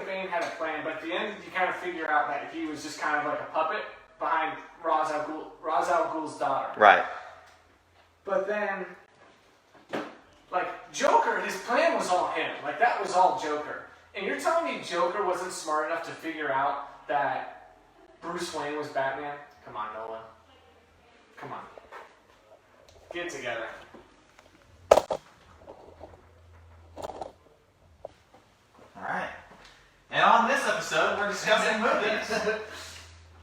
Bane had a plan, but at the end you kind of figure out that he was just kind of like a puppet behind Ra's al Ghul's daughter. Right. But then, like, Joker, his plan was all him. Like, that was all Joker. And you're telling me Joker wasn't smart enough to figure out that Bruce Wayne was Batman? Come on, Nolan. Come on. Get it together. Alright. And on this episode, we're discussing movies.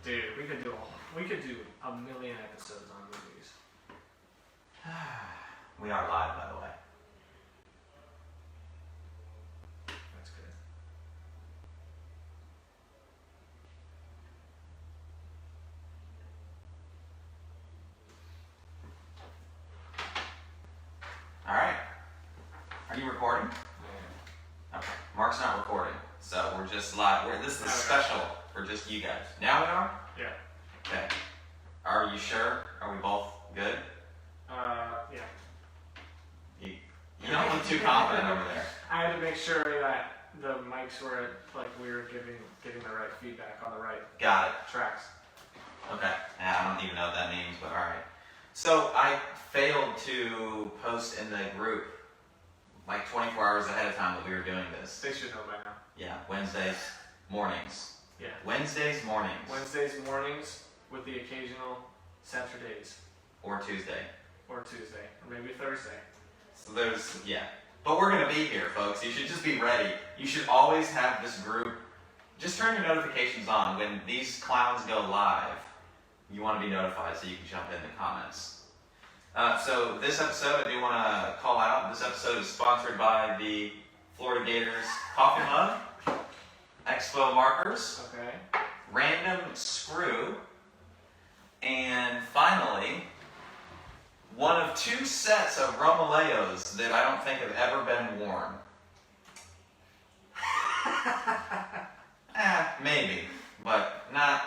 Dude, we could do a million episodes on movies. We are live, by the way. That's good. Alright. Are you recording? Okay. Mark's not recording, so we're just live. This is special for just you guys. Now we are? Yeah. Okay. Are you sure? Are we both good? Yeah. You don't look too confident over there. I had to make sure that the mics were we were getting the right feedback on the right Got it. tracks. Okay. I don't even know what that means, but alright. So I failed to post in the group like 24 hours ahead of time that we were doing this. They should know by now. Yeah, Wednesdays mornings. Yeah. Wednesdays mornings. Wednesdays mornings with the occasional Saturdays. Or Tuesday. Or Tuesday. Or maybe Thursday. So there's, yeah. But we're going to be here, folks. You should just be ready. You should always have this group. Just turn your notifications on. When these clowns go live, you want to be notified so you can jump in the comments. So this episode, I do want to call out. This episode is sponsored by the Florida Gators Coffee Mug, Expo Markers, Okay. Random Screw, and finally, one of 2 sets of Romaleos that I don't think have ever been worn. Maybe, but not.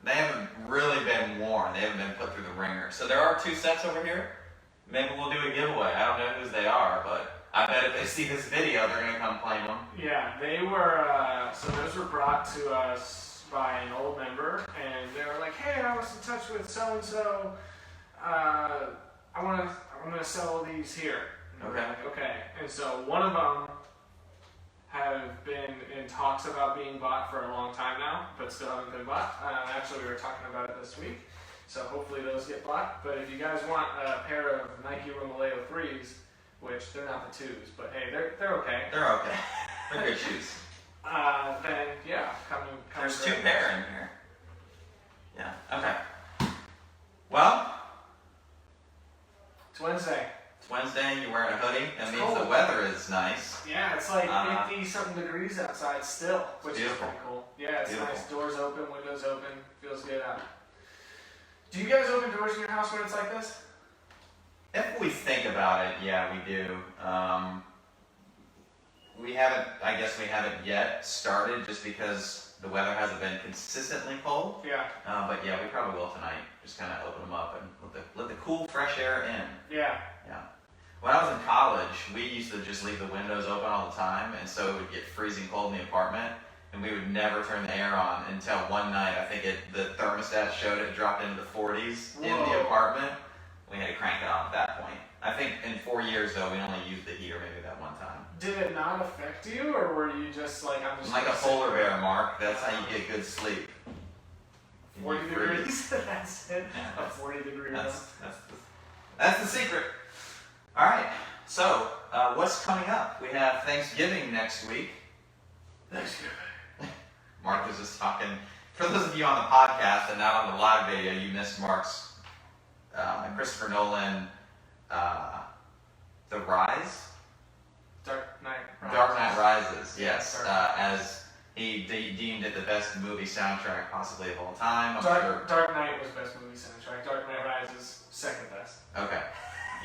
They haven't really been worn. They haven't been put through the ringer. So there are 2 sets over here. Maybe we'll do a giveaway. I don't know whose they are, but I bet if they see this video, they're going to come claim them. Yeah, they were, so those were brought to us by an old member, and they were like, hey, I was in touch with so-and-so, I'm gonna sell these here. And Okay. Like, okay. And so one of them have been in talks about being bought for a long time now, but still haven't been bought. Actually, we were talking about it this week, so hopefully those get bought. But if you guys want a pair of Nike Romaleo 3s, which they're not the 2s, but hey, they're okay. They're okay. They're good shoes. Then yeah, come. There's 2 pair in here. Yeah. Okay. Well, it's Wednesday. it's Wednesday. You're wearing a hoodie. That means cold. the weather is nice. Yeah, it's like 50-something degrees outside still, which is beautiful. pretty cool. Yeah, it's Beautiful. nice. Doors open, windows open. Feels good out. Do you guys open doors in your house when it's like this? If we think about it, yeah, we do. We haven't yet started just because the weather hasn't been consistently cold. Yeah. But yeah, we probably will tonight. Just kind of open them up and let the cool, fresh air in. Yeah. Yeah. When I was in college, we used to just leave the windows open all the time, and so it would get freezing cold in the apartment, and we would never turn the air on until one night, I think the thermostat showed it dropped into the 40s in the apartment. We had to crank it on at that point. I think in 4 years, though, we only used the heater maybe that one time. Did it not affect you, or were you just like, I'm just Like a polar bear, Mark. That's how you get good sleep. 40 degrees? That's it? Yeah, A 40-degree room? That's the secret. All right. So, what's coming up? We have Thanksgiving next week. Thanksgiving. Mark was just talking. For those of you on the podcast and not on the live video, you missed Mark's Christopher Nolan, The Rise? Dark Knight Rises. Dark Knight Rises, yes. Dark As he deemed it the best movie soundtrack possibly of all time. I'm sure. Dark Knight was best movie soundtrack. Dark Knight Rises, second best. Okay.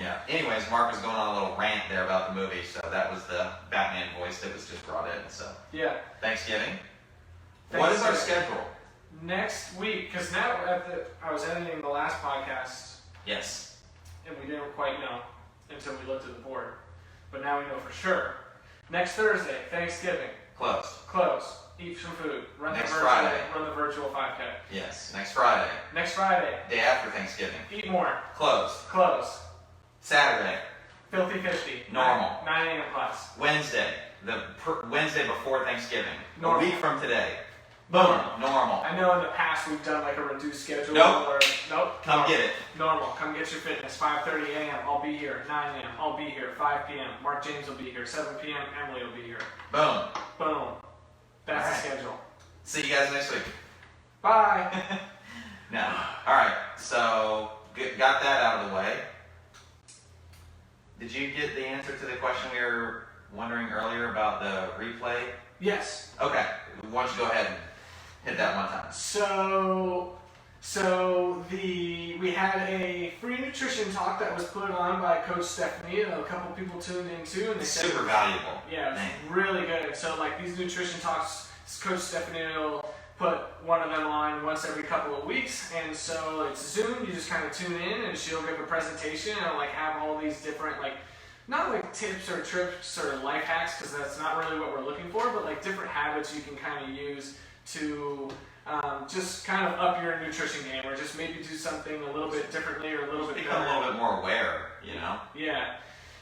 Yeah. Anyways, Mark was going on a little rant there about the movie, so that was the Batman voice that was just brought in. So Yeah. Thanksgiving. What is our schedule? Next week, because now I was editing the last podcast, Yes. and we didn't quite know until we looked at the board. But now we know for sure. Next Thursday, Thanksgiving. Close. Close. Friday. Run the virtual 5K. Yes, next Friday. Next Friday. Day after Thanksgiving. Eat more. Closed. Close. Saturday. Filthy 50. Normal. 9 a.m. class. Wednesday. Wednesday before Thanksgiving. Normal. A week from today. Boom. Normal. I know in the past we've done like a reduced schedule. Nope. Nope. Come get it. Normal. Come get your fitness. 5:30 a.m. I'll be here. 9 a.m. I'll be here. 5 p.m. Mark James will be here. 7 p.m. Emily will be here. Boom. Boom. That's All right. the schedule. See you guys next week. Bye. No. All right. So got that out of the way. Did you get the answer to the question we were wondering earlier about the replay? Yes. Okay. Why don't you go ahead and hit that one time? We had a free nutrition talk that was put on by Coach Stephanie and a couple people tuned in too, and they said Super valuable. Yeah, it was really good. So like these nutrition talks, Coach Stephanie will put one of them on once every couple of weeks, and so it's Zoom. You just kind of tune in, and she'll give a presentation and like have all these different like. Not like tips or tricks or life hacks, because that's not really what we're looking for, but like different habits you can kind of use to just kind of up your nutrition game, or just maybe do something a little bit differently or a little bit Become better. a little bit more aware, you know? Yeah.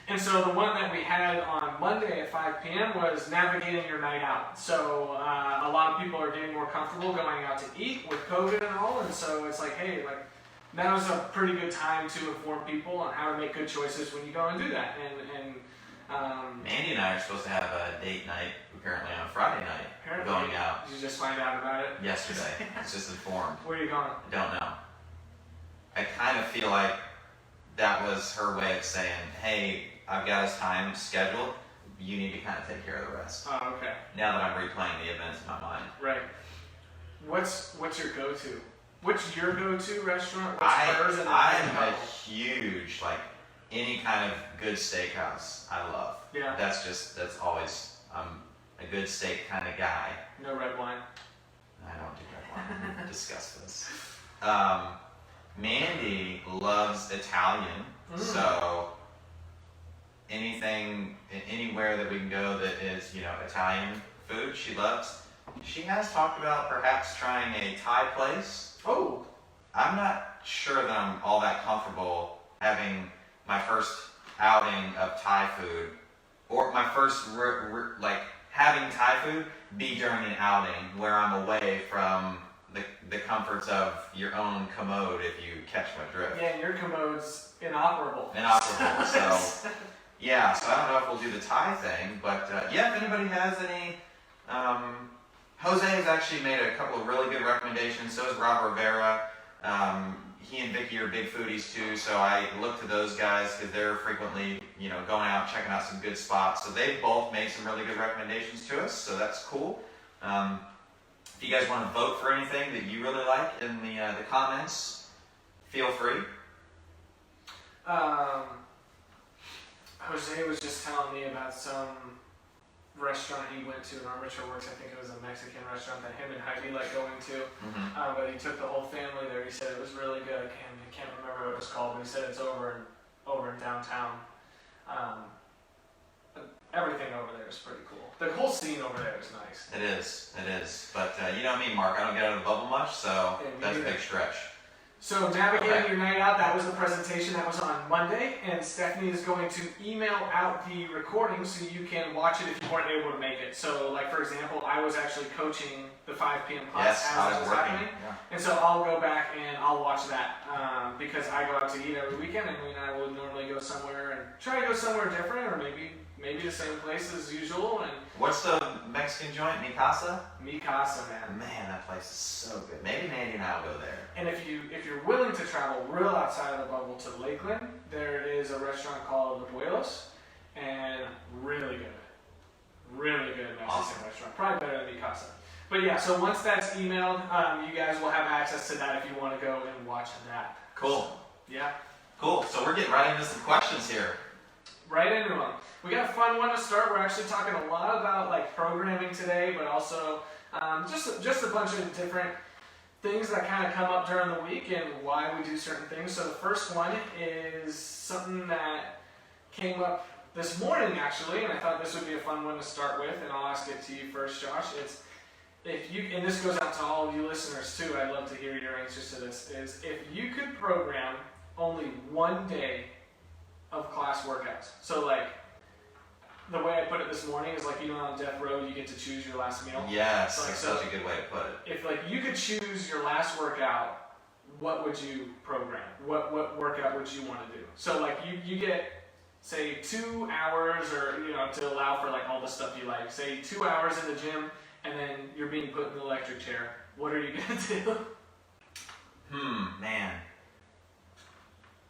And so the one that we had on Monday at 5 p.m. was navigating your night out. So a lot of people are getting more comfortable going out to eat with COVID and all, and so it's like, hey, like, now's a pretty good time to inform people on how to make good choices when you go and do that. Mandy and I are supposed to have a date night apparently on Friday night. Apparently, going out did you just find out about it? yesterday. I was just informed. Where are you going? I don't know. I kind of feel like that was her way of saying, hey, I've got this time scheduled. You need to kind of take care of the rest. Oh, okay. Now that I'm replaying the events in my mind. Right. What's your go-to? What's your go-to restaurant? What's hers? And I'm a huge, like, any kind of good steakhouse I love. Yeah. That's always, I'm a good steak kind of guy. No red wine. I don't do red wine. Discuss this. Mandy loves Italian, so anywhere that we can go that is, Italian food, she loves. She has talked about perhaps trying a Thai place. Oh. I'm not sure that I'm all that comfortable having my first outing of Thai food, or my first having Thai food be during an outing where I'm away from the comforts of your own commode, if you catch my drift. Yeah, your commode's inoperable. Inoperable. So yeah, so I don't know if we'll do the Thai thing, but yeah, if anybody has any. Jose has actually made a couple of really good recommendations. So is Rob Rivera. He and Vicky are big foodies too, so I look to those guys because they're frequently, going out, checking out some good spots. So they've both made some really good recommendations to us, so that's cool. If you guys want to vote for anything that you really like in the comments, feel free. Jose was just telling me about some restaurant he went to in Armature Works. I think it was a Mexican restaurant that him and Heidi like going to. But he took the whole family there. He said it was really good. I can't remember what it was called, but he said it's over in downtown. Everything over there is pretty cool. The whole scene over there is nice. It is. But you know me, Mark, I don't get out of the bubble much, so that's a big stretch. So navigating your night out, that was a presentation that was on Monday, and Stephanie is going to email out the recording so you can watch it if you weren't able to make it. So like for example, I was actually coaching the 5 p.m. class as that was happening, and so I'll go back and I'll watch that because I go out to eat every weekend, and we and I will normally go somewhere and try to go somewhere different, or maybe the same place as usual. And what's the Mexican joint? Mi Casa? Mi Casa, man. Man, that place is so good. Maybe Mandy and I will go there. And if you're willing to travel real outside of the bubble to Lakeland, there is a restaurant called Abuelos, and really good Mexican restaurant. Probably better than Mi Casa. But yeah, so once that's emailed, you guys will have access to that if you want to go and watch that. Cool. So, yeah. Cool. So we're getting right into some questions here. Right into them. We got a fun one to start. We're actually talking a lot about like programming today, but also just a bunch of different things that kind of come up during the week and why we do certain things. So the first one is something that came up this morning actually, and I thought this would be a fun one to start with, and I'll ask it to you first, Josh. It's if you, and this goes out to all of you listeners too, I'd love to hear your answers to this, is if you could program only one day of class workouts. So like, the way I put it this morning is like, you know, on death row, you get to choose your last meal. Yes, so, like, that's such a good way to put it. If like you could choose your last workout, what would you program? What workout would you want to do? So like you get, say 2 hours, or you know, to allow for like all the stuff you like. Say 2 hours in the gym, and then you're being put in the electric chair. What are you gonna do? Man.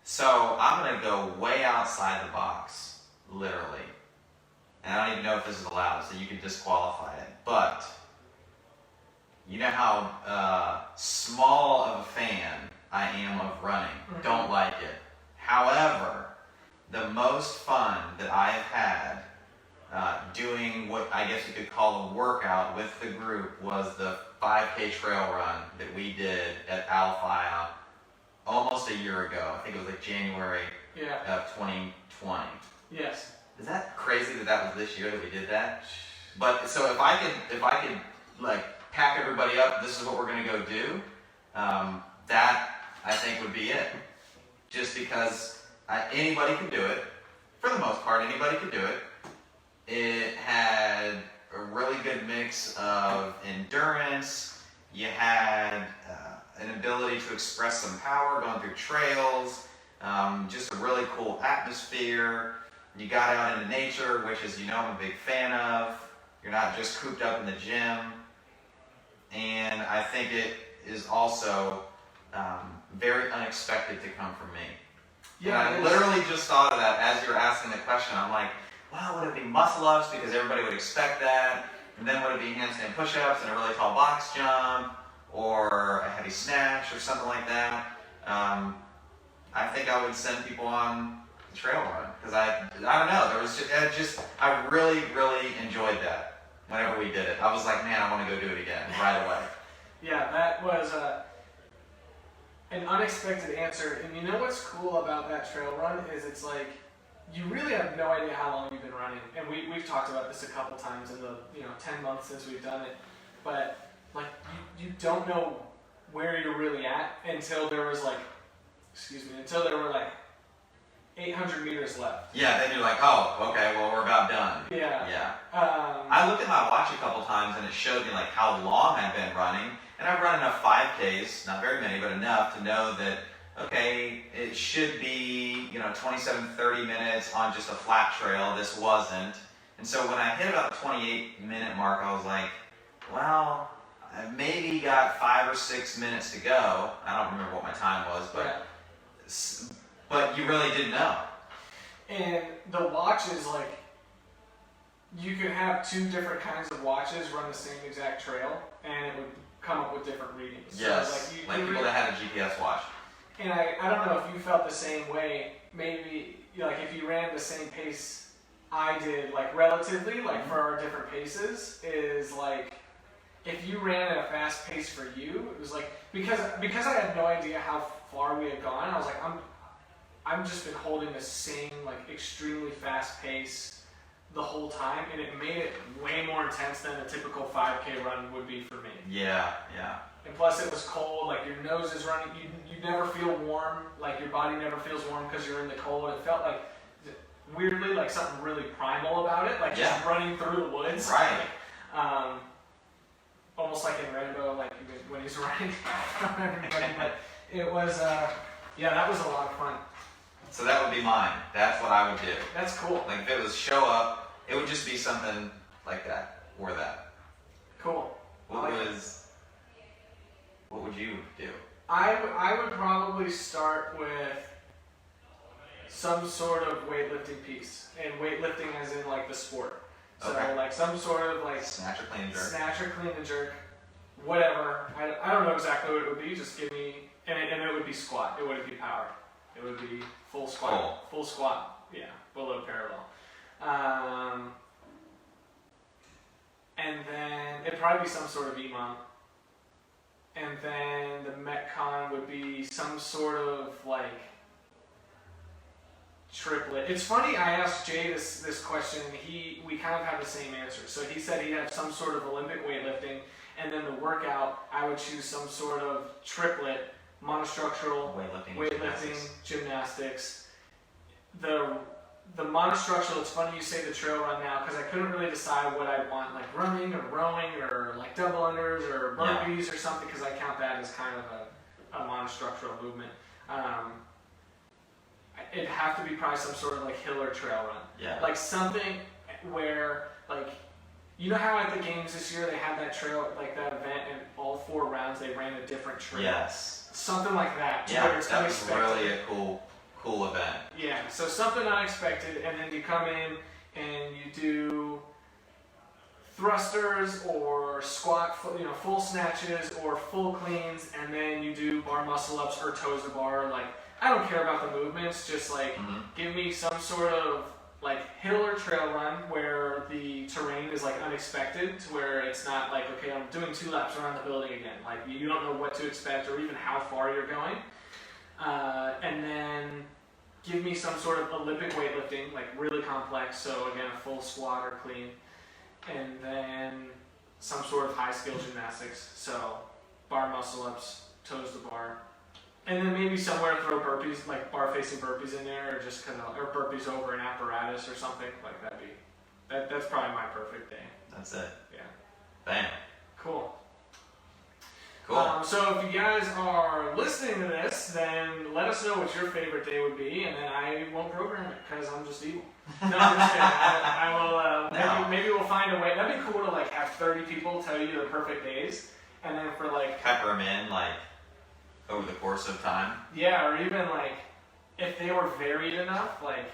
So I'm gonna go way outside the box, literally. And I don't even know if this is allowed, so you can disqualify it. But you know how small of a fan I am of running. Mm-hmm. Don't like it. However, the most fun that I have had doing what I guess you could call a workout with the group was the 5K trail run that we did at Alfaya almost a year ago. I think it was like January of 2020. Yes. Is that crazy that was this year that we did that? But so if I could like pack everybody up, this is what we're gonna go do. That I think would be it. Just because anybody can do it. For the most part, anybody could do it. It had a really good mix of endurance. You had an ability to express some power going through trails. Just a really cool atmosphere. You got out into nature, which is, you know, I'm a big fan of. You're not just cooped up in the gym. And I think it is also very unexpected to come from me. Yeah, and I literally just thought of that as you're asking the question. I'm like, wow, would it be muscle ups because everybody would expect that? And then would it be handstand push-ups and a really tall box jump, or a heavy snatch or something like that? I think I would send people on the trail run because I don't know. There was I really enjoyed that whenever we did it. I was like, man, I want to go do it again right away. Yeah, that was an unexpected answer. And you know what's cool about that trail run is it's like, you really have no idea how long you've been running. And we've talked about this a couple times in the 10 months since we've done it. But like you don't know where you're really at until there was like, until there were like 800 meters left. Yeah, then you're like, oh, okay, well, we're about done. Yeah. Yeah. I looked at my watch a couple times and it showed me like how long I've been running. And I've run enough 5Ks, not very many, but enough to know that, okay, it should be, 27, 30 minutes on just a flat trail. This wasn't. And so when I hit about the 28-minute mark, I was like, well, I maybe got 5 or 6 minutes to go. I don't remember what my time was, but you really didn't know. And the watches, like, you could have 2 different kinds of watches run the same exact trail, and it would come up with different readings. Yes, so, like people that had a GPS watch. And I don't know if you felt the same way. Maybe, like, if you ran the same pace I did, like, relatively, like, for our different paces, is, like, if you ran at a fast pace for you, it was, like, because I had no idea how far we had gone, I was like, I'm just been holding the same, like, extremely fast pace the whole time, and it made it way more intense than a typical 5K run would be for me. Yeah. And plus it was cold, like your nose is running, you never feel warm, like your body never feels warm because you're in the cold. It felt like, weirdly, like something really primal about it, like just running through the woods. Right. Almost like in Rainbow, like when he's running from everybody, but it was, that was a lot of fun. So that would be mine. That's what I would do. That's cool. Like if it was show up, it would just be something like that or that. Cool. What would you do? I would probably start with some sort of weightlifting piece, and weightlifting as in like the sport. So like some sort of like snatch or clean and jerk. Snatch or clean and jerk, whatever. I don't know exactly what it would be. Just give me, and it would be squat. It wouldn't be power. It would be full squat. Full squat. Yeah, below parallel. And then it'd probably be some sort of EMOM. And then the Metcon would be some sort of like triplet. It's funny, I asked Jay this question, and we kind of have the same answer. So he said he'd have some sort of Olympic weightlifting, and workout, I would choose some sort of triplet, monostructural, weightlifting, gymnastics. The monostructural, it's funny you say the trail run now, because I couldn't really decide what I want, like running or rowing or like double unders or burpees or something, because I count that as kind of a monostructural movement. It'd have to be probably some sort of like hill or trail run. Yeah. Like something where, like, you know how at the games this year they had that trail, like that event, and all 4 rounds they ran a different trail? Yes. Something like that. Yeah, that was really a cool event. Yeah, so something unexpected, and then you come in and you do thrusters or squat, full snatches or full cleans, and then you do bar muscle ups or toes to bar. Like, I don't care about the movements, just like give me some sort of like hill or trail run where the terrain is like unexpected, to where it's not like, okay, I'm doing 2 laps around the building again. Like, you don't know what to expect or even how far you're going. And then give me some sort of Olympic weightlifting, like really complex. So again, a full squat or clean. And then some sort of high skill gymnastics. So bar muscle ups, toes to bar. And then maybe somewhere throw burpees, like bar facing burpees in there, or just or burpees over an apparatus or something. Like that's probably my perfect day. That's it. Yeah. Bam. Cool. Cool. So if you guys are listening to this, then let us know what your favorite day would be, and then I won't program it because I'm just evil. No, I'm just kidding. I will. Maybe we'll find a way. That'd be cool to like have 30 people tell you their perfect days, and then for like pepper them in like over the course of time. Yeah, or even like if they were varied enough, like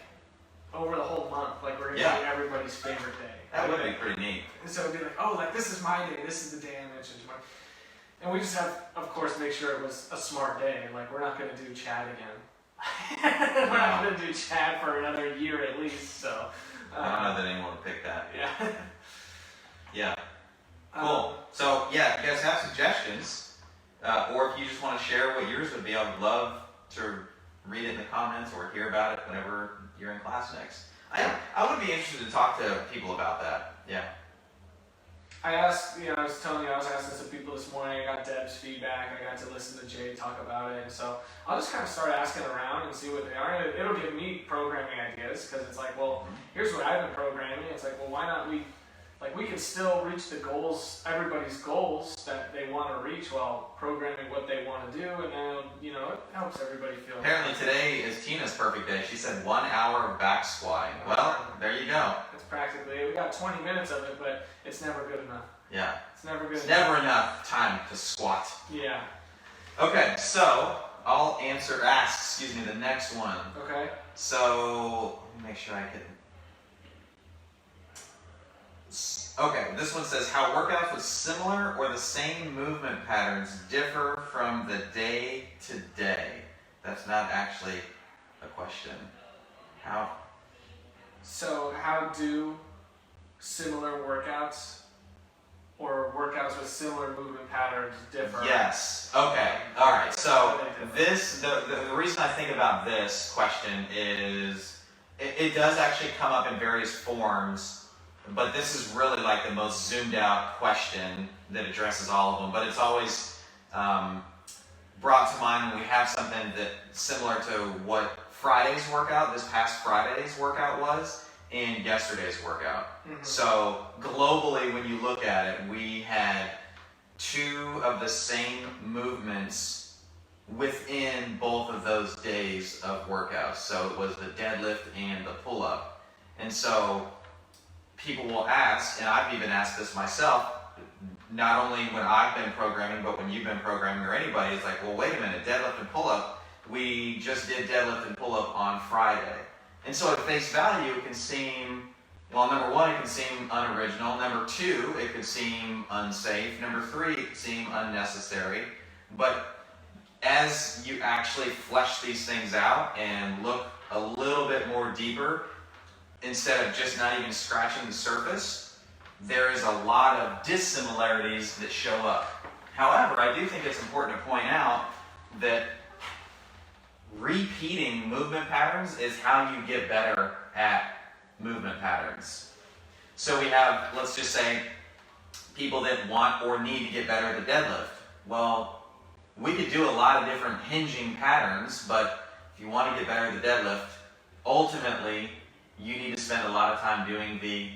over the whole month, like we're gonna do everybody's favorite day. That would be pretty neat. So it'd be like, oh, like this is my day. This is the day I mentioned. And we just have, of course, make sure it was a smart day. Like, we're not going to do Chad again. We're not going to do Chad for another year at least, so. I don't know that anyone would pick that. Yeah. Yeah. Cool. So, yeah, if you guys have suggestions, or if you just want to share what yours would be, I would love to read it in the comments or hear about it whenever you're in class next. I would be interested to talk to people about that. Yeah. I asked, I was telling you, I was asking some people this morning. I got Deb's feedback. I got to listen to Jay talk about it. And so I'll just kind of start asking around and see what they are. And it'll give me programming ideas, because it's like, well, here's what I've been programming. It's like, well, why not we can still reach the goals, everybody's goals that they want to reach, while programming what they want to do. And then, it helps everybody feel. Apparently today is Tina's perfect day. She said 1 hour of back squatting. Well, there you go. It's practically, we got 20 minutes of it, but it's never good enough. Yeah. It's never good enough. It's never enough time to squat. Yeah. Okay, so I'll ask the next one. Okay. So, let me make sure I can. Okay, this one says, how workouts with similar or the same movement patterns differ from the day to day. That's not actually a question. How? So how do similar workouts or workouts with similar movement patterns differ? Yes. Okay. All right. So the reason I think about this question is it does actually come up in various forms, but this is really like the most zoomed out question that addresses all of them. But it's always brought to mind when we have something that's similar to what Friday's workout, this past Friday's workout was, and yesterday's workout. Mm-hmm. So globally, when you look at it, we had 2 of the same movements within both of those days of workouts. So it was the deadlift and the pull-up. And so people will ask, and I've even asked this myself, not only when I've been programming, but when you've been programming or anybody, it's like, well, wait a minute, deadlift and pull-up, we just did deadlift and pull-up on Friday. And so at face value, it can seem, well, number 1, it can seem unoriginal. Number 2, it could seem unsafe. Number 3, it could seem unnecessary. But as you actually flesh these things out and look a little bit more deeper, instead of just not even scratching the surface, there is a lot of dissimilarities that show up. However, I do think it's important to point out that repeating movement patterns is how you get better at movement patterns. So we have, let's just say, people that want or need to get better at the deadlift. Well, we could do a lot of different hinging patterns, but if you want to get better at the deadlift, ultimately, you need to spend a lot of time doing the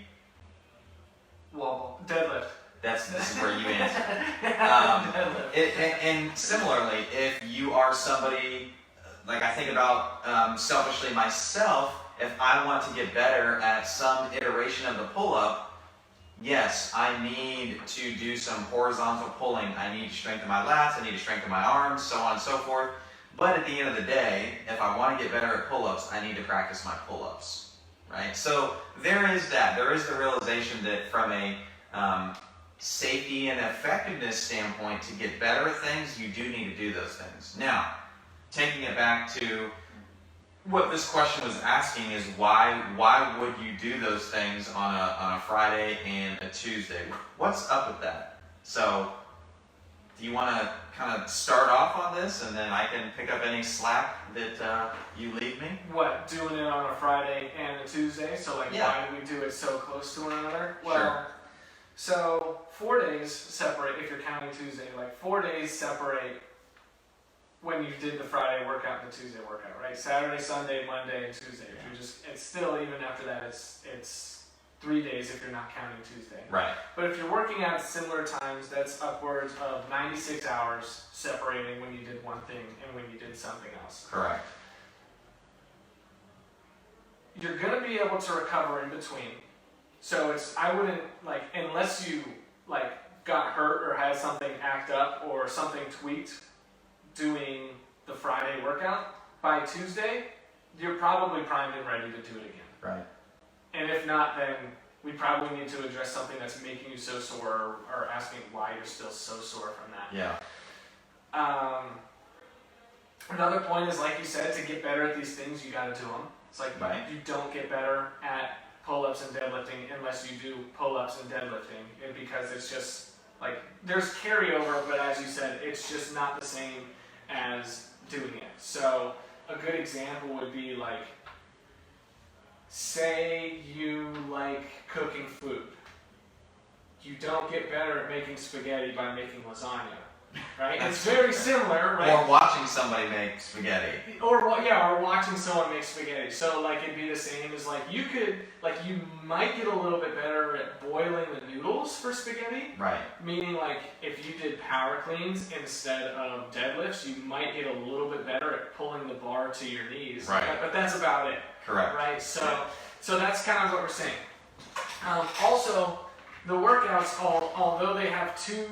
wobble deadlift. This is where you answer. And similarly, if you are somebody, like I think about selfishly myself, if I want to get better at some iteration of the pull-up, yes, I need to do some horizontal pulling. I need to strengthen my lats, I need to strengthen my arms, so on and so forth. But at the end of the day, if I want to get better at pull-ups, I need to practice my pull-ups, right? So there is that. There is the realization that from a safety and effectiveness standpoint, to get better at things, you do need to do those things. Now, taking it back to what this question was asking is why would you do those things on a Friday and a Tuesday? What's up with that? So, do you want to kind of start off on this, and then I can pick up any slack that you leave me? What, doing it on a Friday and a Tuesday? So like, why do we do it so close to one another? Well, sure. So 4 days separate, if you're counting Tuesday, like 4 days separate when you did the Friday workout and the Tuesday workout, right? Saturday, Sunday, Monday, and Tuesday. If you're just, it's still, even after that, it's 3 days if you're not counting Tuesday. Right. But if you're working out at similar times, that's upwards of 96 hours separating when you did one thing and when you did something else. Correct. You're going to be able to recover in between. So it's, I wouldn't, like, unless you, like, got hurt or had something act up or something tweaked doing the Friday workout, by Tuesday, you're probably primed and ready to do it again. Right. And if not, then we probably need to address something that's making you so sore, or asking why you're still so sore from that. Yeah. Another point is, like you said, to get better at these things, you got to do them. It's like you don't get better at pull-ups and deadlifting unless you do pull-ups and deadlifting, and because it's just like there's carryover, but as you said, it's just not the same as doing it. So a good example would be like, say you like cooking food. You don't get better at making spaghetti by making lasagna, right? It's very similar, right? Or watching somebody make spaghetti. Or watching someone make spaghetti. So like it'd be the same as like you might get a little bit better at boiling the noodles for spaghetti. Right. Meaning like if you did power cleans instead of deadlifts, you might get a little bit better at pulling the bar to your knees. Right. But that's about it. Correct. Right. So that's kind of what we're saying. Also, the workouts, although they have two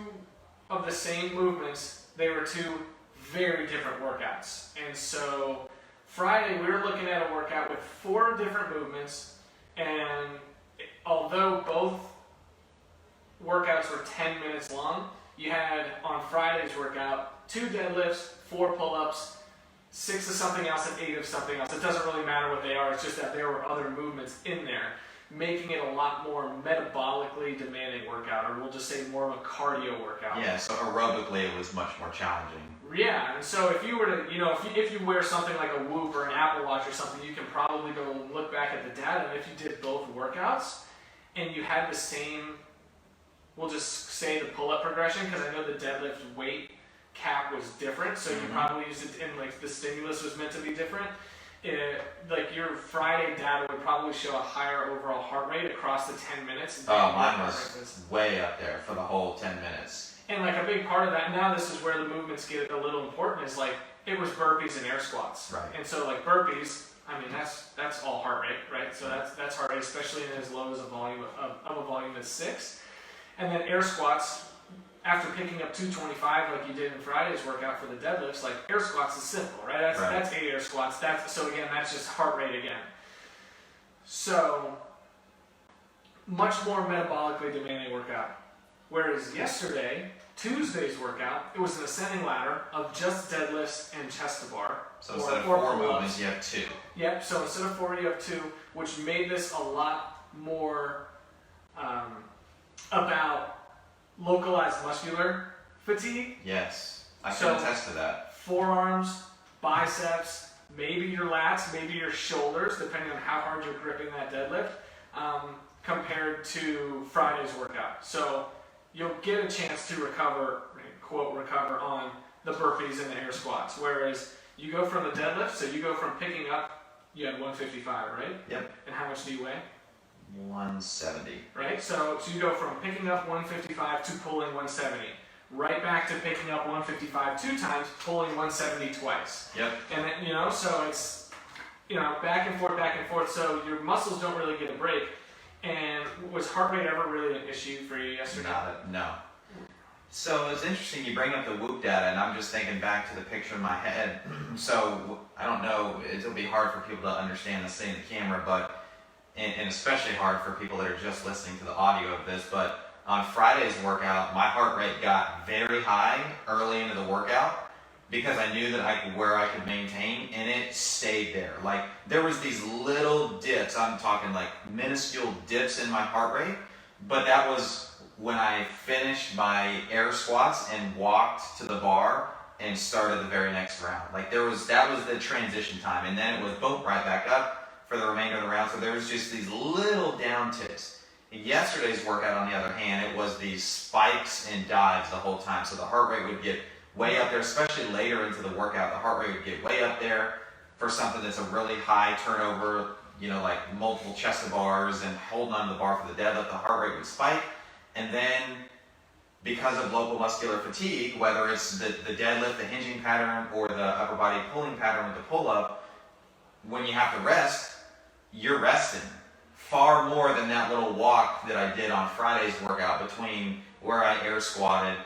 of the same movements, they were two very different workouts. And so Friday we were looking at a workout with 4 different movements, and although both workouts were 10 minutes long, you had on Friday's workout 2 deadlifts, 4 pull-ups, 6 of something else, and 8 of something else. It doesn't really matter what they are, it's just that there were other movements in there, making it a lot more metabolically demanding workout, or we'll just say more of a cardio workout. Yeah, so aerobically it was much more challenging. Yeah, and so if you were to, if you wear something like a Whoop or an Apple Watch or something, you can probably go look back at the data, and if you did both workouts, and you had the same, we'll just say the pull-up progression, because I know the deadlift weight cap was different, so you probably used it, and like the stimulus was meant to be different. Like your Friday data would probably show a higher overall heart rate across the 10 minutes. Oh, mine was way up there for the whole 10 minutes. And like a big part of that, now this is where the movements get a little important, is like it was burpees and air squats. Right. And so like burpees, I mean that's all heart rate, right? So that's heart rate, especially in as low as a volume of a volume as 6. And then air squats, after picking up 225 like you did in Friday's workout for the deadlifts, like air squats is simple, right? That's 8 air squats. So again, that's just heart rate again. So much more metabolically demanding workout. Whereas yesterday, Tuesday's workout, it was an ascending ladder of just deadlifts and chest to bar. So instead of 4 movements, you have 2. Yep, so instead of 4, you have 2, which made this a lot more about localized muscular fatigue. Yes, I can attest to that. Forearms, biceps, maybe your lats, maybe your shoulders, depending on how hard you're gripping that deadlift, compared to Friday's workout. So you'll get a chance to recover, quote, recover on the burpees and the air squats. Whereas you go from the deadlift, so you go from picking up, you had 155, right? Yep. And how much do you weigh? 170. Right? So you go from picking up 155 to pulling 170. Right back to picking up 155 2 times, pulling 170 twice. Yep. And then, so it's, back and forth. So your muscles don't really get a break. And was heart rate ever really an issue for you yesterday? No. So it's interesting you bring up the Whoop data, and I'm just thinking back to the picture in my head. So I don't know, it'll be hard for people to understand this thing in the camera, but and especially hard for people that are just listening to the audio of this. But on Friday's workout, my heart rate got very high early into the workout because I knew that where I could maintain, and it stayed there. Like there was these little dips. I'm talking like minuscule dips in my heart rate, but that was when I finished my air squats and walked to the bar and started the very next round. Like that was the transition time, and then it was boom, right back up for the remainder of the round. So there was just these little down ticks. Yesterday's workout, on the other hand, it was these spikes and dives the whole time. So the heart rate would get way up there, especially later into the workout. The heart rate would get way up there for something that's a really high turnover, like multiple chest to bars and holding on to the bar for the deadlift. The heart rate would spike. And then, because of local muscular fatigue, whether it's the deadlift, the hinging pattern, or the upper body pulling pattern with the pull-up, when you have to rest, you're resting far more than that little walk that I did on Friday's workout between where I air squatted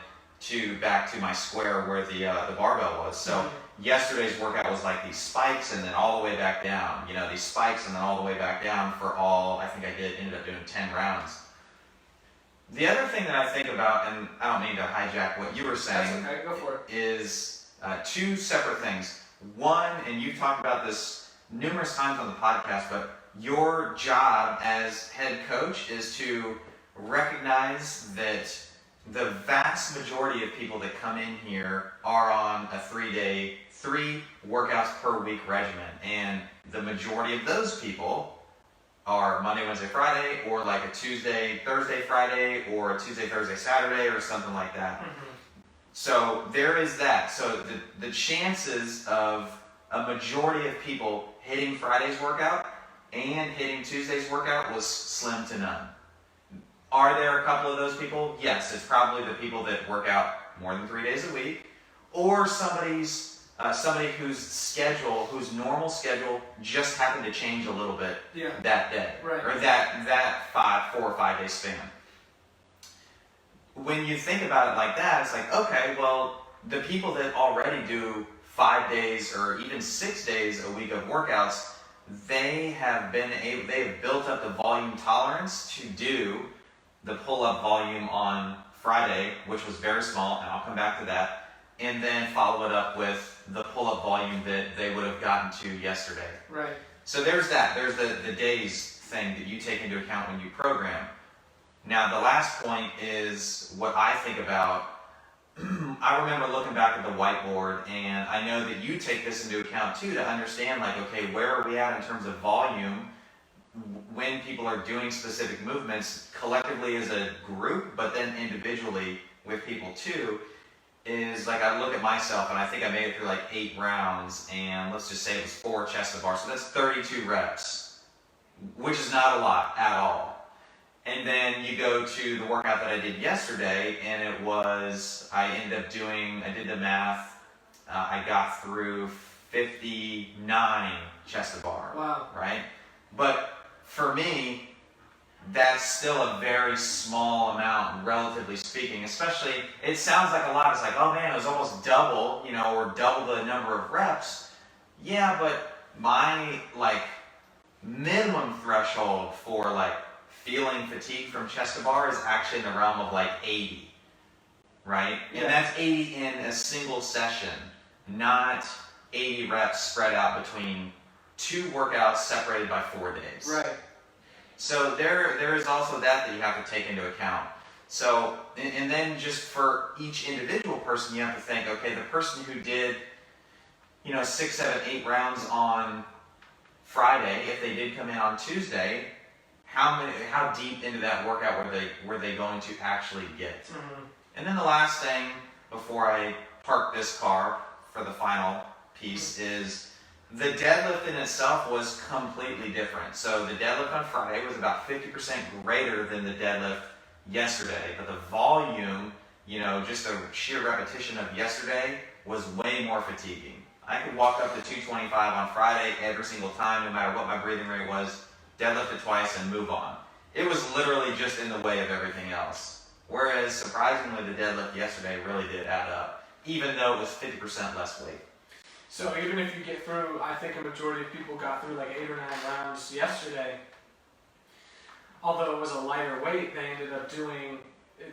to back to my square where the barbell was. So yesterday's workout was like these spikes and then all the way back down. These spikes and then all the way back down for I think I ended up doing 10 rounds. The other thing that I think about, and I don't mean to hijack what you were saying, That's okay, go for it. is two separate things. One, and you've talked about this numerous times on the podcast, but your job as head coach is to recognize that the vast majority of people that come in here are on a 3 workouts per week regimen, and the majority of those people are Monday, Wednesday, Friday, or like a Tuesday, Thursday, Friday, or a Tuesday, Thursday, Saturday, or something like that. Mm-hmm. So there is that. So the chances of a majority of people hitting Friday's workout and hitting Tuesday's workout was slim to none. Are there a couple of those people? Yes, it's probably the people that work out more than 3 days a week, or somebody whose normal schedule just happened to change a little bit that day, right. Or that 4 or 5 day span. When you think about it like that, it's like, okay, well, the people that already do 5 days or even 6 days a week of workouts, they have built up the volume tolerance to do the pull-up volume on Friday, which was very small, and I'll come back to that, and then follow it up with the pull-up volume that they would have gotten to yesterday. Right. So there's that. There's the days thing that you take into account when you program. Now, the last point is what I think about. I remember looking back at the whiteboard, and I know that you take this into account too to understand, like, okay, where are we at in terms of volume when people are doing specific movements collectively as a group, but then individually with people too. Is like I look at myself and I think I made it through like 8 rounds, and let's just say it was 4 chest to bar, so that's 32 reps, which is not a lot at all. And then you go to the workout that I did yesterday, and I did the math, I got through 59 chest to bar. Wow. Right? But for me, that's still a very small amount, relatively speaking. Especially, it sounds like a lot. It's like, oh man, it was almost double, or double the number of reps. Yeah, but my minimum threshold for feeling fatigue from chest to bar is actually in the realm of 80, right? Yeah. And that's 80 in a single session, not 80 reps spread out between 2 workouts separated by 4 days. Right. So there is also that you have to take into account. So, and then just for each individual person, you have to think, okay, the person who did, 6, 7, 8 rounds on Friday, if they did come in on Tuesday, how deep into that workout were they going to actually get? Mm-hmm. And then the last thing before I park this car for the final piece is the deadlift in itself was completely different. So the deadlift on Friday was about 50% greater than the deadlift yesterday, but the volume, just the sheer repetition of yesterday was way more fatiguing. I could walk up to 225 on Friday every single time, no matter what my breathing rate was, deadlift it twice and move on. It was literally just in the way of everything else. Whereas, surprisingly, the deadlift yesterday really did add up, even though it was 50% less weight. So even if you get through, I think a majority of people got through like 8 or 9 rounds yesterday, although it was a lighter weight, they ended up doing,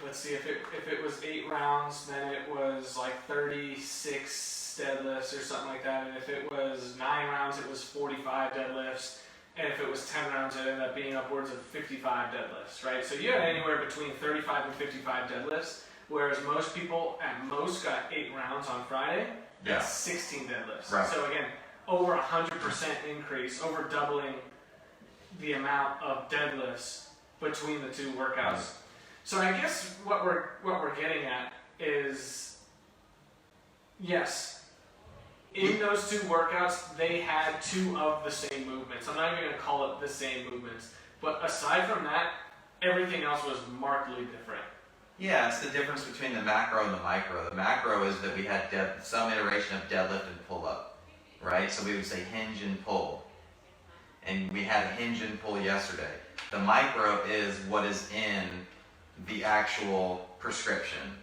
let's see, if it was 8 rounds, then it was like 36 deadlifts or something like that, and if it was 9 rounds, it was 45 deadlifts, and if it was 10 rounds, it ended up being upwards of 55 deadlifts, right? So you had anywhere between 35 and 55 deadlifts, whereas most people at most got 8 rounds on Friday. Yeah. 16 deadlifts. Right. So again, over 100% increase, over doubling the amount of deadlifts between the two workouts. Right. So I guess what we're getting at is, yes, in those 2 workouts they had 2 of the same movements. I'm not even going to call it the same movements, but aside from that, everything else was markedly different. Yeah, it's the difference between the macro and the micro. The macro is that we had some iteration of deadlift and pull-up, right? So we would say hinge and pull. And we had a hinge and pull yesterday. The micro is what is in the actual prescription.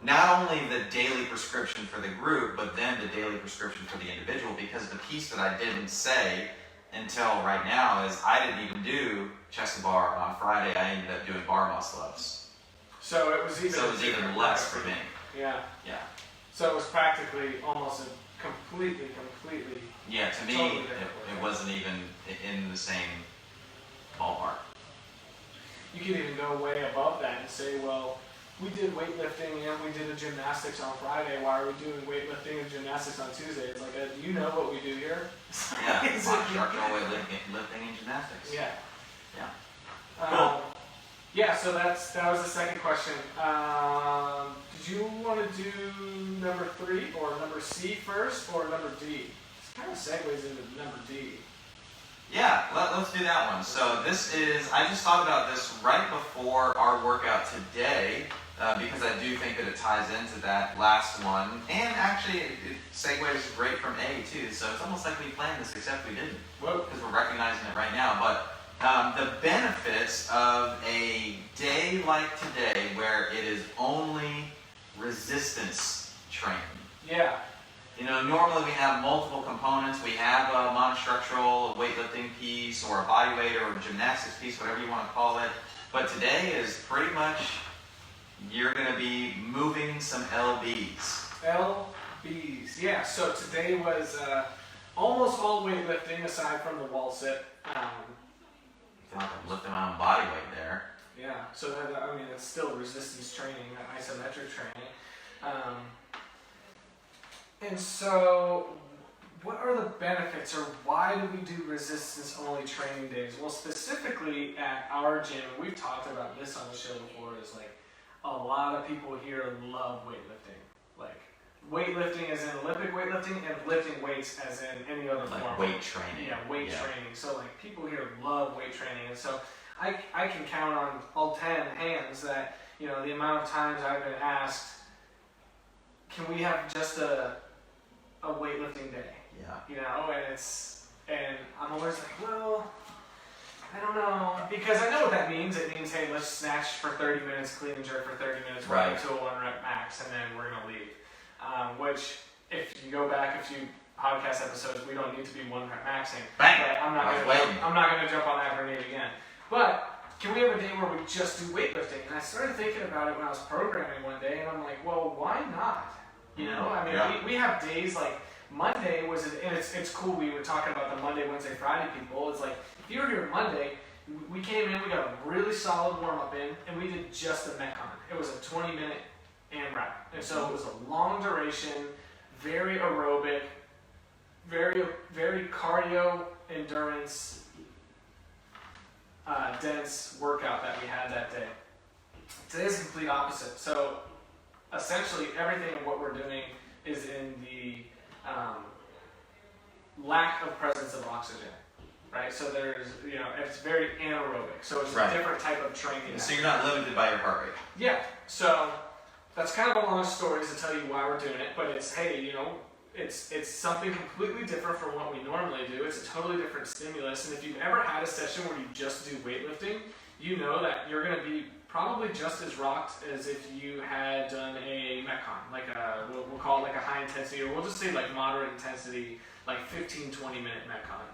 Not only the daily prescription for the group, but then the daily prescription for the individual, because the piece that I didn't say until right now is I didn't even do chest to bar on Friday. I ended up doing bar muscle-ups. So it was even less for me. Yeah. Yeah. So it was practically almost a completely. Yeah, to me, totally it wasn't even in the same ballpark. You could even go way above that and say, well, we did weightlifting and we did a gymnastics on Friday. Why are we doing weightlifting and gymnastics on Tuesday? It's like, do you know what we do here? Yeah, structural weightlifting and gymnastics. Yeah. Yeah. Cool. Yeah, so that was the second question. Did you want to do number 3 or number C first or number D? This kind of segues into number D. Yeah, let's do that one. So I just thought about this right before our workout today, because I do think that it ties into that last one. And actually, it segues great from A too. So it's almost like we planned this, except we didn't. Because we're recognizing it right now. But the benefits of a day like today where it is only resistance training. Yeah. Normally we have multiple components. We have a monostructural weightlifting piece or a bodyweight or a gymnastics piece, whatever you want to call it. But today is pretty much, you're going to be moving some LBs. LBs. Yeah, so today was almost all weightlifting aside from the wall sit. I feel like I'm lifting my own body weight there. Yeah, so it's still resistance training, isometric training. And so, what are the benefits, or why do we do resistance-only training days? Well, specifically at our gym, we've talked about this on the show before, is like, a lot of people here love weightlifting. Like, weightlifting as in Olympic weightlifting, and lifting weights as in any other form. Like weight training. Yeah, weight training. So, like, people here love weight training, and so I can count on all 10 hands that, the amount of times I've been asked, can we have just a weightlifting day? Yeah. And I'm always like, well, I don't know, because I know what that means. It means, hey, let's snatch for 30 minutes, clean and jerk for 30 minutes, right up to a 1 rep max, and then we're gonna leave. Which, if you go back a few podcast episodes, we don't need to be 1 rep maxing. Bang! But I'm not gonna jump on that grenade again. But can we have a day where we just do weightlifting? And I started thinking about it when I was programming one day, and I'm like, well, why not? We have days like Monday was, and it's cool. We were talking about the Monday, Wednesday, Friday people. It's like, if you were here Monday, we came in, we got a really solid warm up in, and we did just a Metcon. It was a 20-minute AMRAP, and so it was a long duration, very aerobic, very cardio endurance dense workout that we had that day. Today's the complete opposite. So essentially everything of what we're doing is in the lack of presence of oxygen, right? So there's, it's very anaerobic. So it's a different type of training. So you're not limited by your heart rate. Yeah. So that's kind of a long story to tell you why we're doing it, but it's, hey, it's something completely different from what we normally do. It's a totally different stimulus. And if you've ever had a session where you just do weightlifting, you know that you're going to be probably just as rocked as if you had done a Metcon, like we'll call it like a high intensity, or we'll just say like moderate intensity, like 15-20 minute Metcon.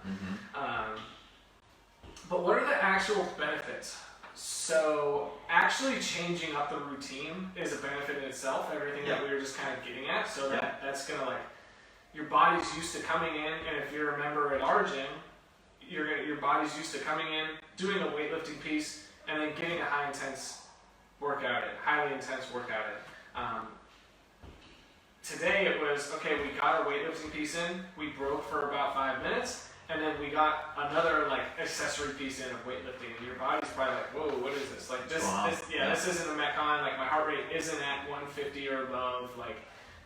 But what are the actual benefits? So actually changing up the routine is a benefit in itself, everything that we were just kind of getting at. So that's going to your body's used to coming in, and if you're a member at our gym, your body's used to coming in, doing a weightlifting piece, and then getting a highly intense workout in. Today it was, okay, we got our weightlifting piece in, we broke for about 5 minutes, and then we got another accessory piece in of weightlifting, and your body's probably like, whoa, what is this? This isn't a Metcon, my heart rate isn't at 150 or above,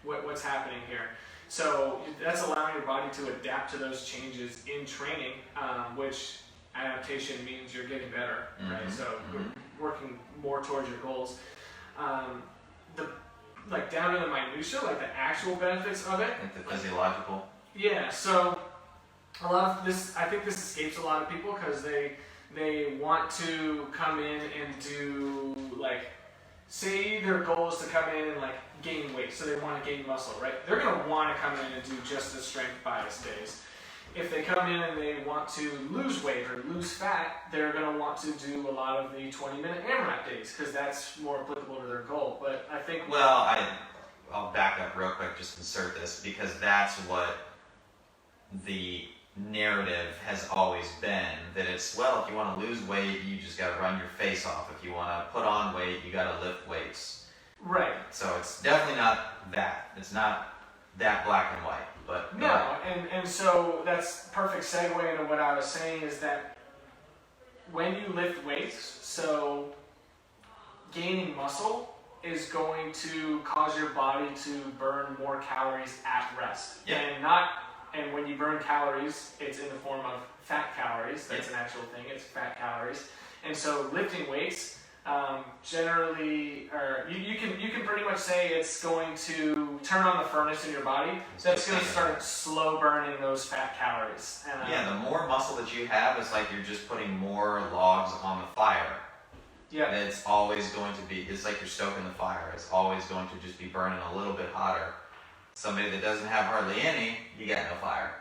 what's happening here? So that's allowing your body to adapt to those changes in training, which adaptation means you're getting better, right? So working more towards your goals. Down to the minutia, the actual benefits of it. The physiological. Yeah. So a lot of this, I think this escapes a lot of people because they want to come in and do say their goal is to come in and gain weight, so they want to gain muscle, right? They're going to want to come in and do just the strength bias days. If they come in and they want to lose weight or lose fat, they're going to want to do a lot of the 20-minute AMRAP days because that's more applicable to their goal. But I think... Well, I'll back up real quick, just insert this, because that's what the narrative has always been, that it's, well, if you want to lose weight, you just got to run your face off. If you want to put on weight, you got to lift weights. Right. So it's definitely not that. It's not that black and white. But no, and so that's perfect segue into what I was saying is that when you lift weights, so gaining muscle is going to cause your body to burn more calories at rest. Yeah. And when you burn calories, it's in the form of fat calories. That's an actual thing. It's fat calories. And so lifting weights generally, or you can pretty much say it's going to turn on the furnace in your body. That's going to start slow burning those fat calories. The more muscle that you have, it's like you're just putting more logs on the fire. Yeah. It's always going to be, it's like you're stoking the fire. It's always going to just be burning a little bit hotter. Somebody that doesn't have hardly any, you got no fire.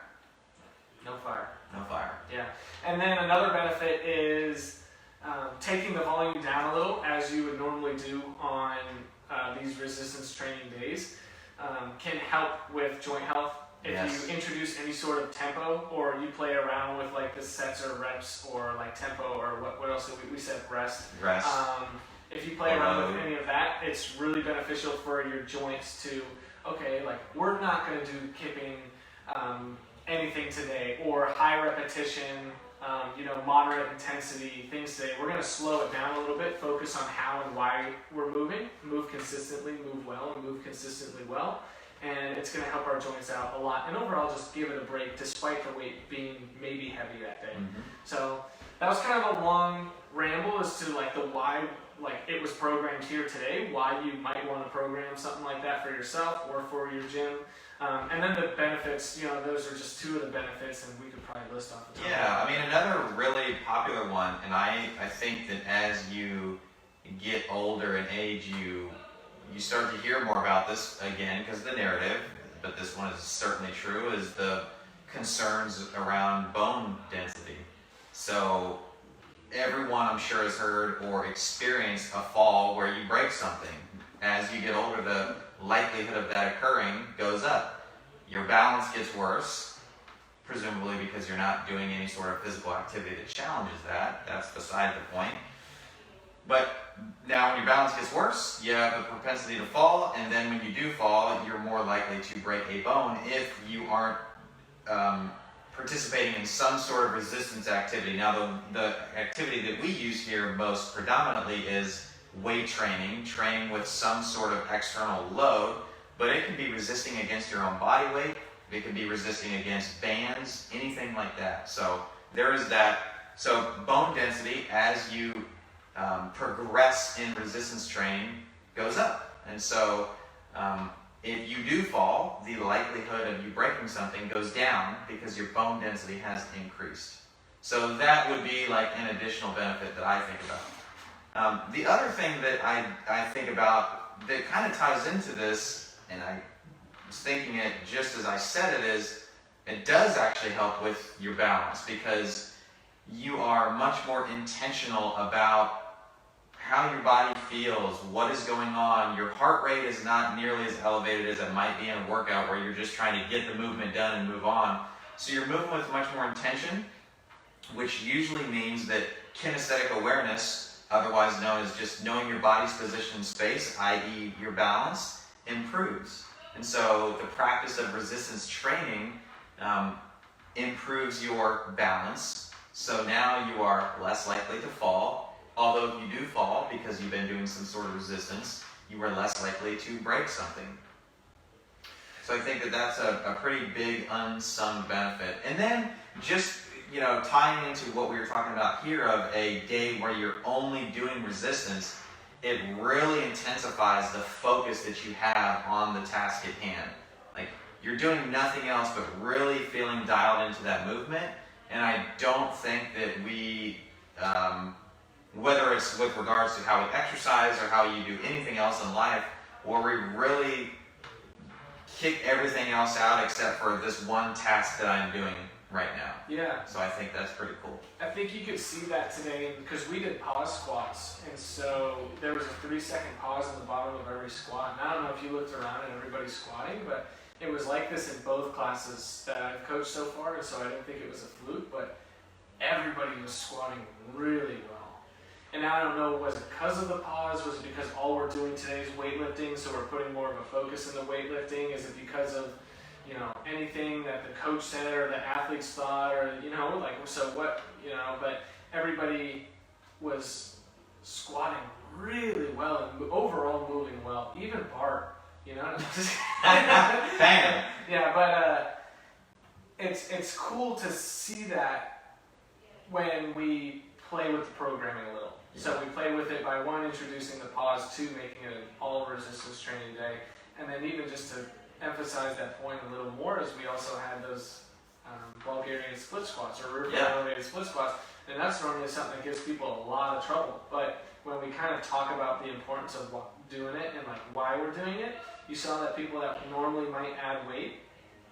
No fire. No fire. Yeah. And then another benefit is taking the volume down a little, as you would normally do on these resistance training days, can help with joint health. If you introduce any sort of tempo, or you play around with the sets or reps, or tempo, or what else did we said rest. If you play around with any of that, it's really beneficial for your joints to, okay, we're not going to do kipping anything today, or high repetition, moderate intensity things today. We're going to slow it down a little bit, focus on how and why we're moving, move consistently, move well, and move consistently well. And it's going to help our joints out a lot. And overall, just give it a break, despite the weight being maybe heavy that day. So that was kind of a long ramble as to the why, it was programmed here today, why you might want to program something like that for yourself or for your gym. And then the benefits, those are just two of the benefits, and we could probably list off the top. Yeah, another really popular one, and I think that as you get older in age, you start to hear more about this again because of the narrative, but this one is certainly true, is the concerns around bone density. So everyone, I'm sure, has heard or experienced a fall where you break something. As you get older, the likelihood of that occurring goes up. Your balance gets worse, presumably because you're not doing any sort of physical activity that challenges that. That's beside the point. But now when your balance gets worse, you have a propensity to fall, and then when you do fall, you're more likely to break a bone if you aren't participating in some sort of resistance activity. Now, the activity that we use here most predominantly is weight training, training with some sort of external load, but it can be resisting against your own body weight, it can be resisting against bands, anything like that. So there is that. So bone density, as you progress in resistance training, goes up. And so if you do fall, the likelihood of you breaking something goes down because your bone density has increased. So that would be like an additional benefit that I think about. The other thing that I think about that kind of ties into this, and I was thinking it just as I said it, is it does actually help with your balance, because you are much more intentional about how your body feels, what is going on. Your heart rate is not nearly as elevated as it might be in a workout where you're just trying to get the movement done and move on. So you're moving with much more intention, which usually means that kinesthetic awareness, otherwise known as just knowing your body's position in space, i.e. your balance, improves. And so the practice of resistance training improves your balance. So now you are less likely to fall. Although if you do fall because you've been doing some sort of resistance, you are less likely to break something. So I think that that's a pretty big unsung benefit. And then just, tying into what we were talking about here of a day where you're only doing resistance, it really intensifies the focus that you have on the task at hand. Like, you're doing nothing else but really feeling dialed into that movement. And I don't think that we, whether it's with regards to how we exercise or how you do anything else in life, where we really kick everything else out except for this one task that I'm doing right now. Yeah. So I think that's pretty cool. I think you could see that today because we did pause squats, and so there was a 3-second pause in the bottom of every squat. And I don't know if you looked around and everybody's squatting, but it was like this in both classes that I've coached so far, and so I didn't think it was a fluke, but everybody was squatting really well. And I don't know, was it because of the pause? Was it because all we're doing today is weightlifting, so we're putting more of a focus in the weightlifting? Is it because of, anything that the coach said or the athletes thought, or, so what, but everybody was squatting really well and overall moving well, even Bart, Bam! Yeah, but it's cool to see that when we play with the programming a little. So we play with it by one, introducing the pause, two, making it an all resistance training day, and then even just to emphasize that point a little more is we also had those Bulgarian split squats or rear elevated split squats, and that's normally something that gives people a lot of trouble. But when we kind of talk about the importance of doing it and why we're doing it, you saw that people that normally might add weight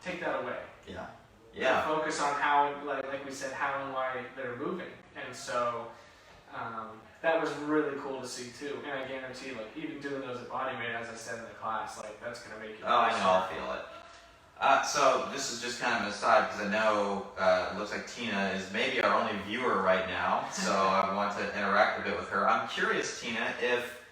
take that away. Yeah. Yeah. Focus on how, like we said, how and why they're moving, and so. That was really cool to see too, and I guarantee, even doing those at body weight, as I said in the class, that's gonna make you. Oh, I know, I'll feel it. So this is just kind of an aside because I know it looks like Tina is maybe our only viewer right now, so I want to interact a bit with her. I'm curious, Tina, if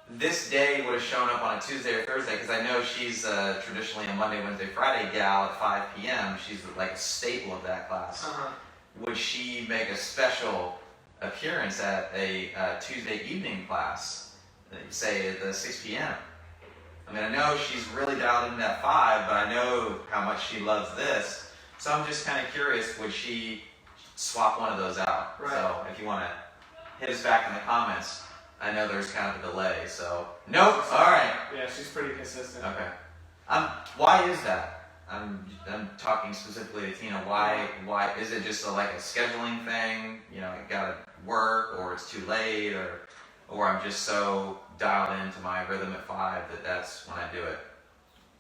this day would have shown up on a Tuesday or Thursday, because I know she's traditionally a Monday, Wednesday, Friday gal at 5 p.m. She's like a staple of that class. Uh-huh. Would she make a special appearance at a Tuesday evening class, say at the 6 p.m.? I mean, I know she's really dialed in at 5, but I know how much she loves this. So I'm just kind of curious, would she swap one of those out? Right. So if you want to hit us back in the comments, I know there's kind of a delay, so. Nope, all right. Yeah, she's pretty consistent. Okay. Why is that? I'm talking specifically to Tina. Why is it just like a scheduling thing? I gotta work, or it's too late, or I'm just so dialed into my rhythm at 5 that's when I do it.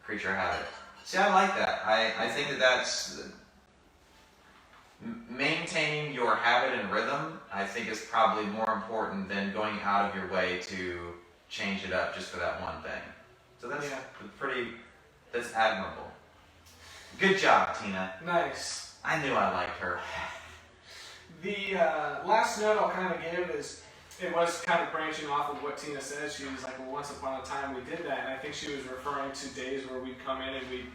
Creature habit. See, I like that. I think that's maintaining your habit and rhythm. I think is probably more important than going out of your way to change it up just for that one thing. So that's that's admirable. Good job, Tina. Nice. I knew I liked her. The last note I'll kind of give is, it was kind of branching off of what Tina said. She was like, well, once upon a time we did that. And I think she was referring to days where we'd come in and we'd,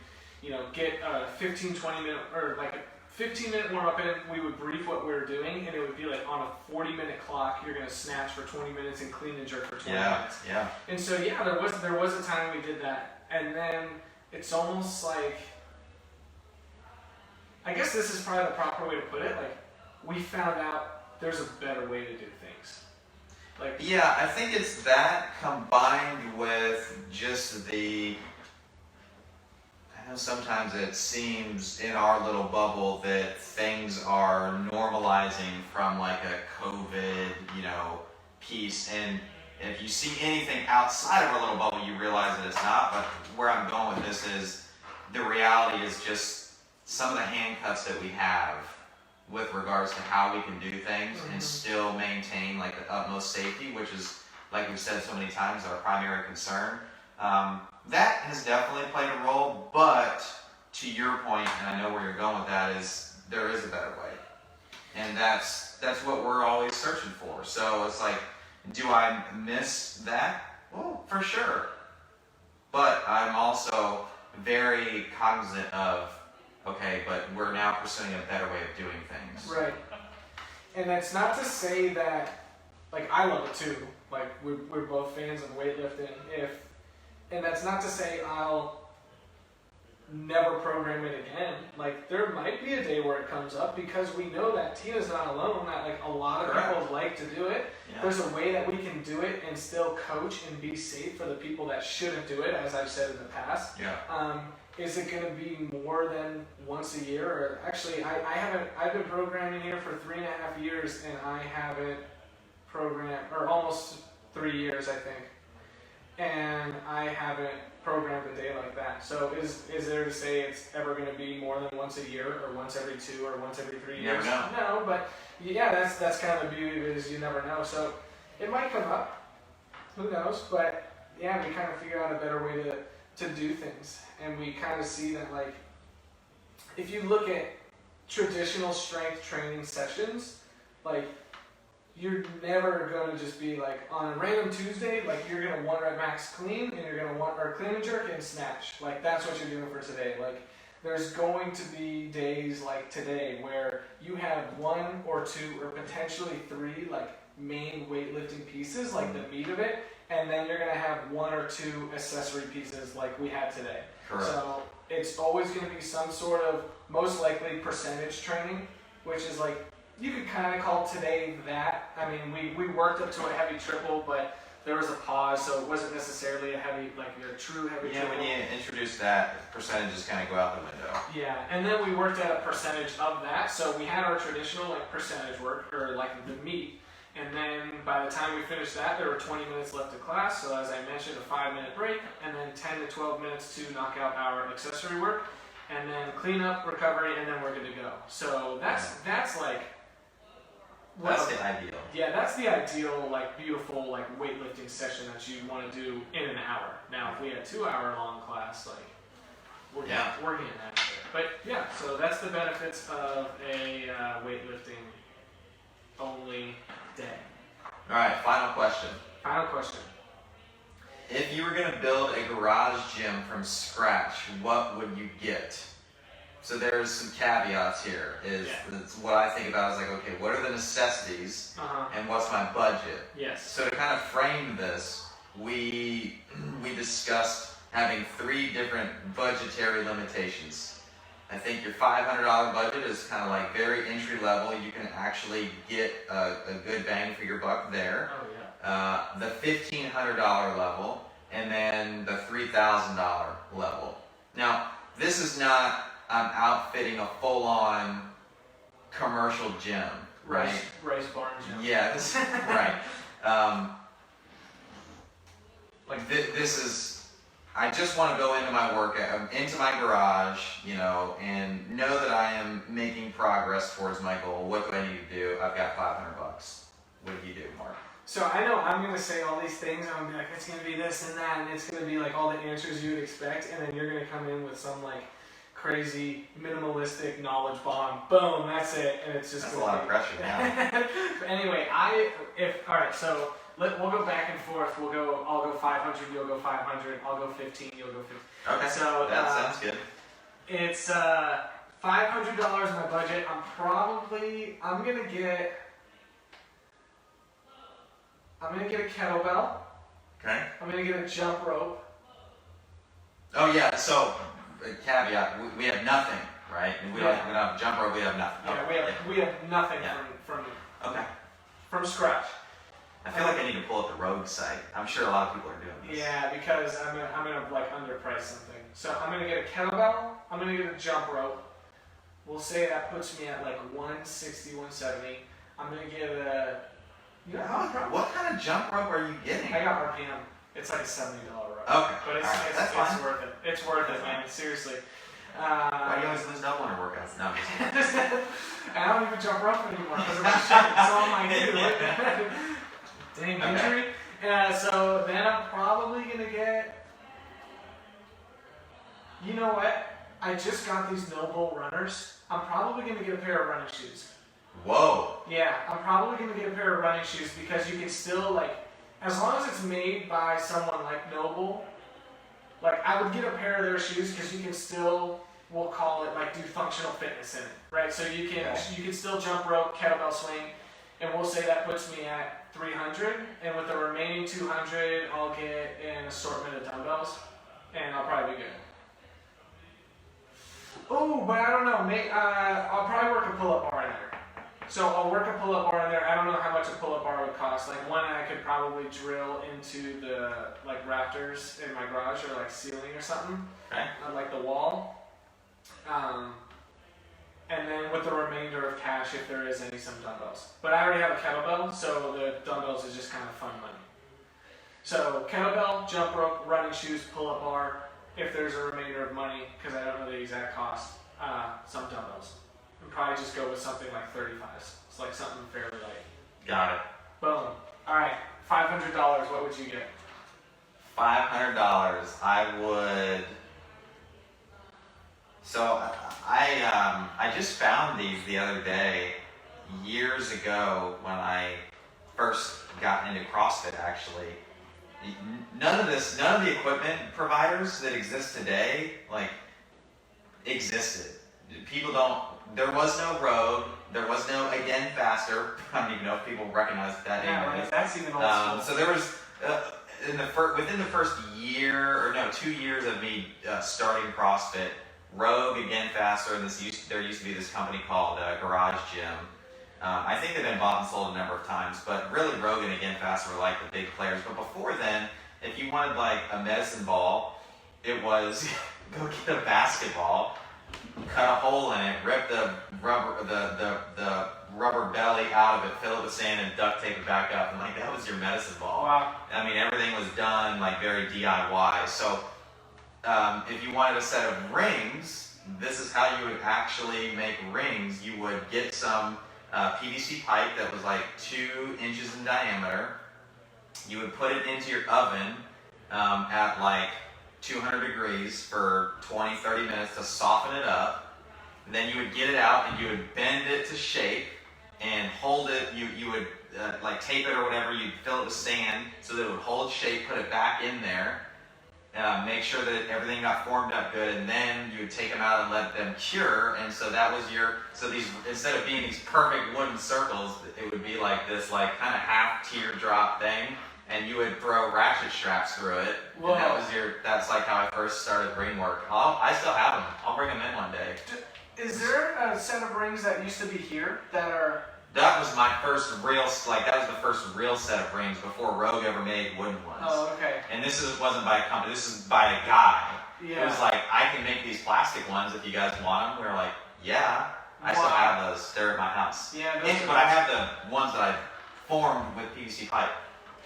get a 15, 20 minute, or like a 15-minute warm-up in, we would brief what we were doing, and it would be like on a 40-minute clock, you're going to snatch for 20 minutes and clean and jerk for 20 minutes. Yeah. And so, yeah, there was a time we did that. And then it's almost like, I guess this is probably the proper way to put it, like, we found out there's a better way to do things. Like, yeah, I think it's that combined with just I know sometimes it seems in our little bubble that things are normalizing from like a COVID, piece. And if you see anything outside of our little bubble, you realize that it's not. But where I'm going with this is the reality is just some of the handcuffs that we have with regards to how we can do things and still maintain like the utmost safety, which is, like we've said so many times, our primary concern. That has definitely played a role, but to your point, and I know where you're going with that, is there is a better way. And that's what we're always searching for. So it's like, do I miss that? Well, for sure. But I'm also very cognizant of, okay, but we're now pursuing a better way of doing things. right. And that's not to say that, like, I love it too. Like, we're both fans of weightlifting. And that's not to say I'll never program it again. Like, there might be a day where it comes up, because we know that Tina's not alone, that like a lot of people like to do it. Yeah. There's a way that we can do it and still coach and be safe for the people that shouldn't do it, as I've said in the past. Yeah. Is it going to be more than once a year? Or actually, I've been programming here for 3.5 years, and I haven't programmed, or almost 3 years, I think. And I haven't programmed a day like that. So is there to say it's ever going to be more than once a year, or once every 2, or once every 3 years? You never know. No, but yeah, that's kind of the beauty of it, is you never know. So it might come up. Who knows? But yeah, we kind of figure out a better way to do things. And we kind of see that, like, if you look at traditional strength training sessions, like, you're never going to just be like, on a random Tuesday, like, you're going to 1 rep max clean, and you're going to or clean and jerk and snatch. Like, that's what you're doing for today. Like, there's going to be days like today where you have 1 or 2 or potentially 3 like main weightlifting pieces, like the meat of it, and then you're going to have 1 or 2 accessory pieces like we had today. Correct. So it's always going to be some sort of, most likely, percentage training, which is like, you could kind of call today that. I mean, we worked up to a heavy triple, but there was a pause, so it wasn't necessarily a heavy, like a true heavy triple. Yeah, when you introduce that, percentages kind of go out the window. Yeah, and then we worked at a percentage of that. So we had our traditional like percentage work, or like the meat. And then by the time we finished that, there were 20 minutes left of class. So as I mentioned, a 5-minute break, and then 10 to 12 minutes to knock out our accessory work, and then clean up, recovery, and then we're good to go. So that's like, That's the ideal. Yeah, that's the ideal, like, beautiful, like, weightlifting session that you want to do in an hour. Now, if we had a 2-hour-long class, like, we're getting that. But yeah, so that's the benefits of a weightlifting only day. All right, final question. Final question. If you were going to build a garage gym from scratch, what would you get? So there's some caveats here. It's what I think about is like, okay, what are the necessities and what's my budget? Yes. So to kind of frame this, we discussed having 3 different budgetary limitations. I think your $500 budget is kind of like very entry level. You can actually get a good bang for your buck there. Oh yeah. The $1,500 level, and then the $3,000 level. Now, this is not outfitting a full-on commercial gym, right? Rice barn gym. Yeah, right. This is. I just want to go into my into my garage, and know that I am making progress towards my goal. What do I need to do? I've got $500. What do you do, Mark? So I know I'm going to say all these things, and I'm going to be like, it's going to be this and that, and it's going to be like all the answers you would expect, and then you're going to come in with some like crazy minimalistic knowledge bomb. Boom, that's it, and it's just. That's a lot of pressure now. But anyway, all right, so we'll go back and forth. I'll go 500, you'll go 500, I'll go 15, you'll go 15. Okay, so that sounds good. It's $500 my budget. I'm gonna get a kettlebell. Okay. I'm gonna get a jump rope. Oh yeah. So caveat: we have nothing, right? We don't have a jump rope. We have nothing. Yeah, we have nothing from from scratch. I feel like I need to pull up the Rogue site. I'm sure a lot of people are doing this. Yeah, because I'm gonna like underprice something. So I'm gonna get a kettlebell. I'm gonna get a jump rope. We'll say that puts me at like 160, 170. I'm gonna get a. What kind of jump rope are you getting? I got RPM. It's like a $70 rope. Okay. But it's worth it. It's worth it, man. Seriously. Why do you always lose no winter workouts? No, I'm just kidding. I don't even jump rope anymore because I'm shit. It's all my dude. Dang injury. So then I'm probably gonna get. You know what? I just got these Noble runners. I'm probably gonna get a pair of running shoes. Whoa. Yeah, I'm probably gonna get a pair of running shoes because you can still like, as long as it's made by someone like Noble, like I would get a pair of their shoes because you can still, we'll call it like do functional fitness in it, right? So you can still jump rope, kettlebell swing, and we'll say that puts me at 300, and with the remaining 200, I'll get an assortment of dumbbells, and I'll probably be good. Oh, but I don't know. I'll probably work a pull-up bar in there. So I'll work a pull-up bar in there. I don't know how much a pull-up bar would cost. Like one I could probably drill into the like rafters in my garage or like ceiling or something. Okay. On like the wall. And then with the remainder of cash, if there is any, some dumbbells. But I already have a kettlebell, so the dumbbells is just kind of fun money. So kettlebell, jump rope, running shoes, pull-up bar. If there's a remainder of money, because I don't know the exact cost, some dumbbells. And probably just go with something like 35s. It's like something fairly light. Got it. Boom. All right, $500. What would you get? $500. I would. So I just found these the other day, years ago when I first got into CrossFit. Actually, none of the equipment providers that exist today existed. There was no Rogue. There was no Again Faster. I don't even know if people recognize that name. Yeah, that's even old school. So there was within the first year, or no, 2 years of me starting CrossFit, Rogue, Again Faster, and there used to be this company called Garage Gym. I think they've been bought and sold a number of times, but really Rogue and Again Faster were like the big players. But before then, if you wanted like a medicine ball, it was go get a basketball, cut a hole in it, rip the rubber belly out of it, fill it with sand, and duct tape it back up, and like that was your medicine ball. Wow. I mean, everything was done like very DIY. So if you wanted a set of rings, this is how you would actually make rings. You would get some PVC pipe that was like 2 inches in diameter. You would put it into your oven at like 200 degrees for 20-30 minutes to soften it up. And then you would get it out and you would bend it to shape and hold it. You would like tape it or whatever. You'd fill it with sand so that it would hold shape, put it back in there. Make sure that everything got formed up good, and then you would take them out and let them cure. And so that was these, instead of being these perfect wooden circles, it would be like this like kind of half teardrop thing, and you would throw ratchet straps through it. Whoa. And that's like how I first started ring work. I still have them. I'll bring them in one day. Is there a set of rings that used to be here that are... That was my first that was the first real set of rings before Rogue ever made wooden ones. Oh, okay. And wasn't by a company, this is by a guy. Yeah. It was like, I can make these plastic ones if you guys want them. We were like, yeah. I still have those. They're at my house. Yeah, but I have the ones that I formed with PVC pipe.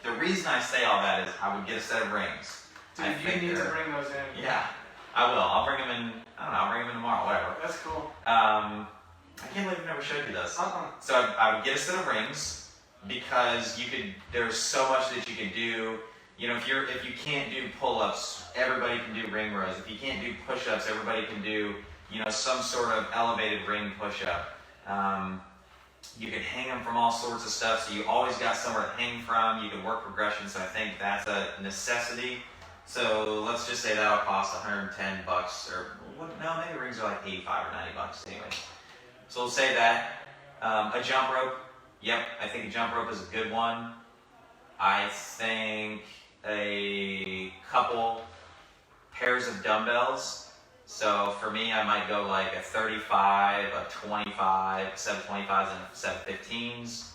The reason I say all that is I would get a set of rings. Dude, you need to bring those in. Yeah, I will. I'll bring them in, I don't know, I'll bring them in tomorrow, whatever. That's cool. I can't believe I've never showed you this. Uh-uh. So I would get a set of rings because there's so much that you can do. You know, if you can't do pull-ups, everybody can do ring rows. If you can't do push-ups, everybody can do, some sort of elevated ring push-up. You can hang them from all sorts of stuff, so you always got somewhere to hang from. You can work progression, so I think that's a necessity. So let's just say that'll cost 110 bucks, or no, maybe rings are like 85 or 90 bucks anyway. So we'll say that. A jump rope. Yep, I think a jump rope is a good one. I think a couple pairs of dumbbells. So for me, I might go like a 35, a 25, 725s and 715s.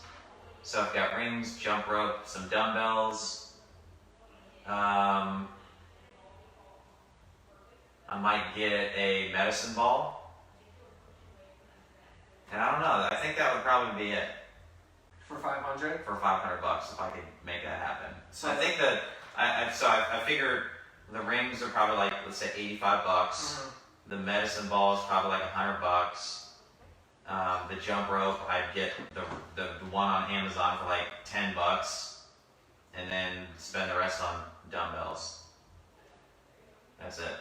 So I've got rings, jump rope, some dumbbells. I might get a medicine ball. And I don't know, I think that would probably be it. For 500? For 500 bucks if I could make that happen. So I think that, I figured the rings are probably like, let's say 85 bucks. Mm-hmm. The medicine ball is probably like 100 bucks. The jump rope, I'd get the one on Amazon for like 10 bucks. And then spend the rest on dumbbells. That's it.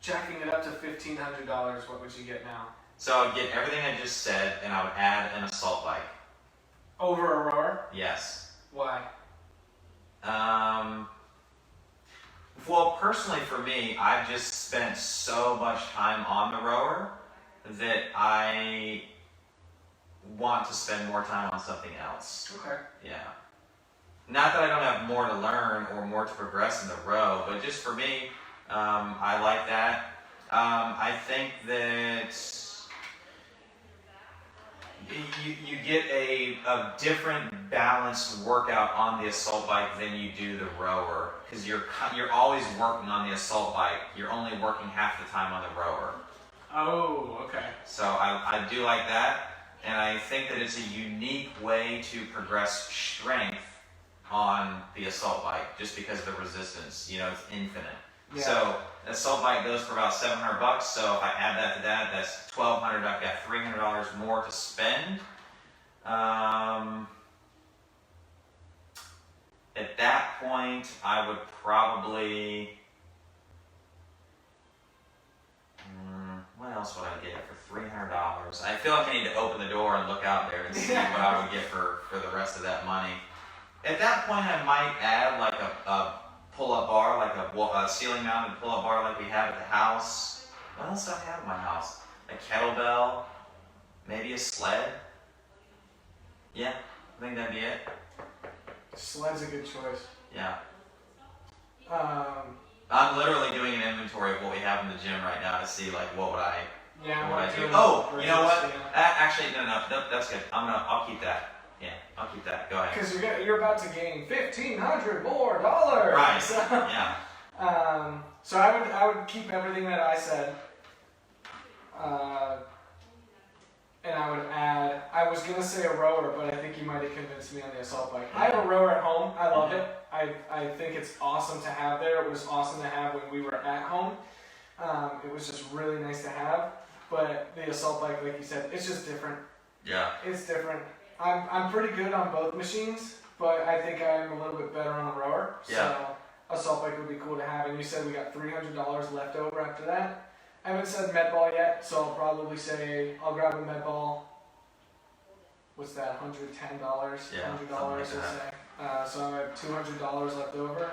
Jacking it up to $1,500, what would you get now? So I'd get everything I just said, and I would add an assault bike. Over a rower? Yes. Why? Well, personally for me, I've just spent so much time on the rower that I want to spend more time on something else. Okay. Yeah. Not that I don't have more to learn or more to progress in the row, but just for me, I like that. I think that you get a different balanced workout on the assault bike than you do the rower, because you're always working on the assault bike. You're only working half the time on the rower. Oh, okay. So I do like that, and I think that it's a unique way to progress strength on the assault bike, just because of the resistance. You know, it's infinite. Yeah. So the assault bike goes for about 700 bucks. So if I add that to that, that's 1,200. I've got $300 more to spend. At that point, I would probably. What else would I get for $300? I feel like I need to open the door and look out there and see what I would get for the rest of that money. At that point, I might add like a pull-up bar, like a ceiling-mounted pull-up bar like we have at the house. What else do I have in my house? A kettlebell, maybe a sled. Yeah, I think that'd be it. Sled's a good choice. Yeah. I'm literally doing an inventory of what we have in the gym right now to see like what would I do. Oh, you know what? Actually, no, that's good. I'll keep that. Yeah, I'll keep that. Go ahead. Because you're about to gain $1,500 more dollars. Right. So, Yeah. So I would keep everything that I said. And I would add. I was gonna say a rower, but I think you might have convinced me on the assault bike. I have a rower at home. I love it. I think it's awesome to have there. It was awesome to have when we were at home. It was just really nice to have. But the assault bike, like you said, it's just different. Yeah. It's different. I'm pretty good on both machines, but I think I'm a little bit better on the rower. Yeah. So assault bike would be cool to have. And you said we got $300 left over after that. I haven't said med ball yet, so I'll probably say I'll grab a med ball. What's that? $110? Yeah, $100, something like I'll say. So I have $200 left over.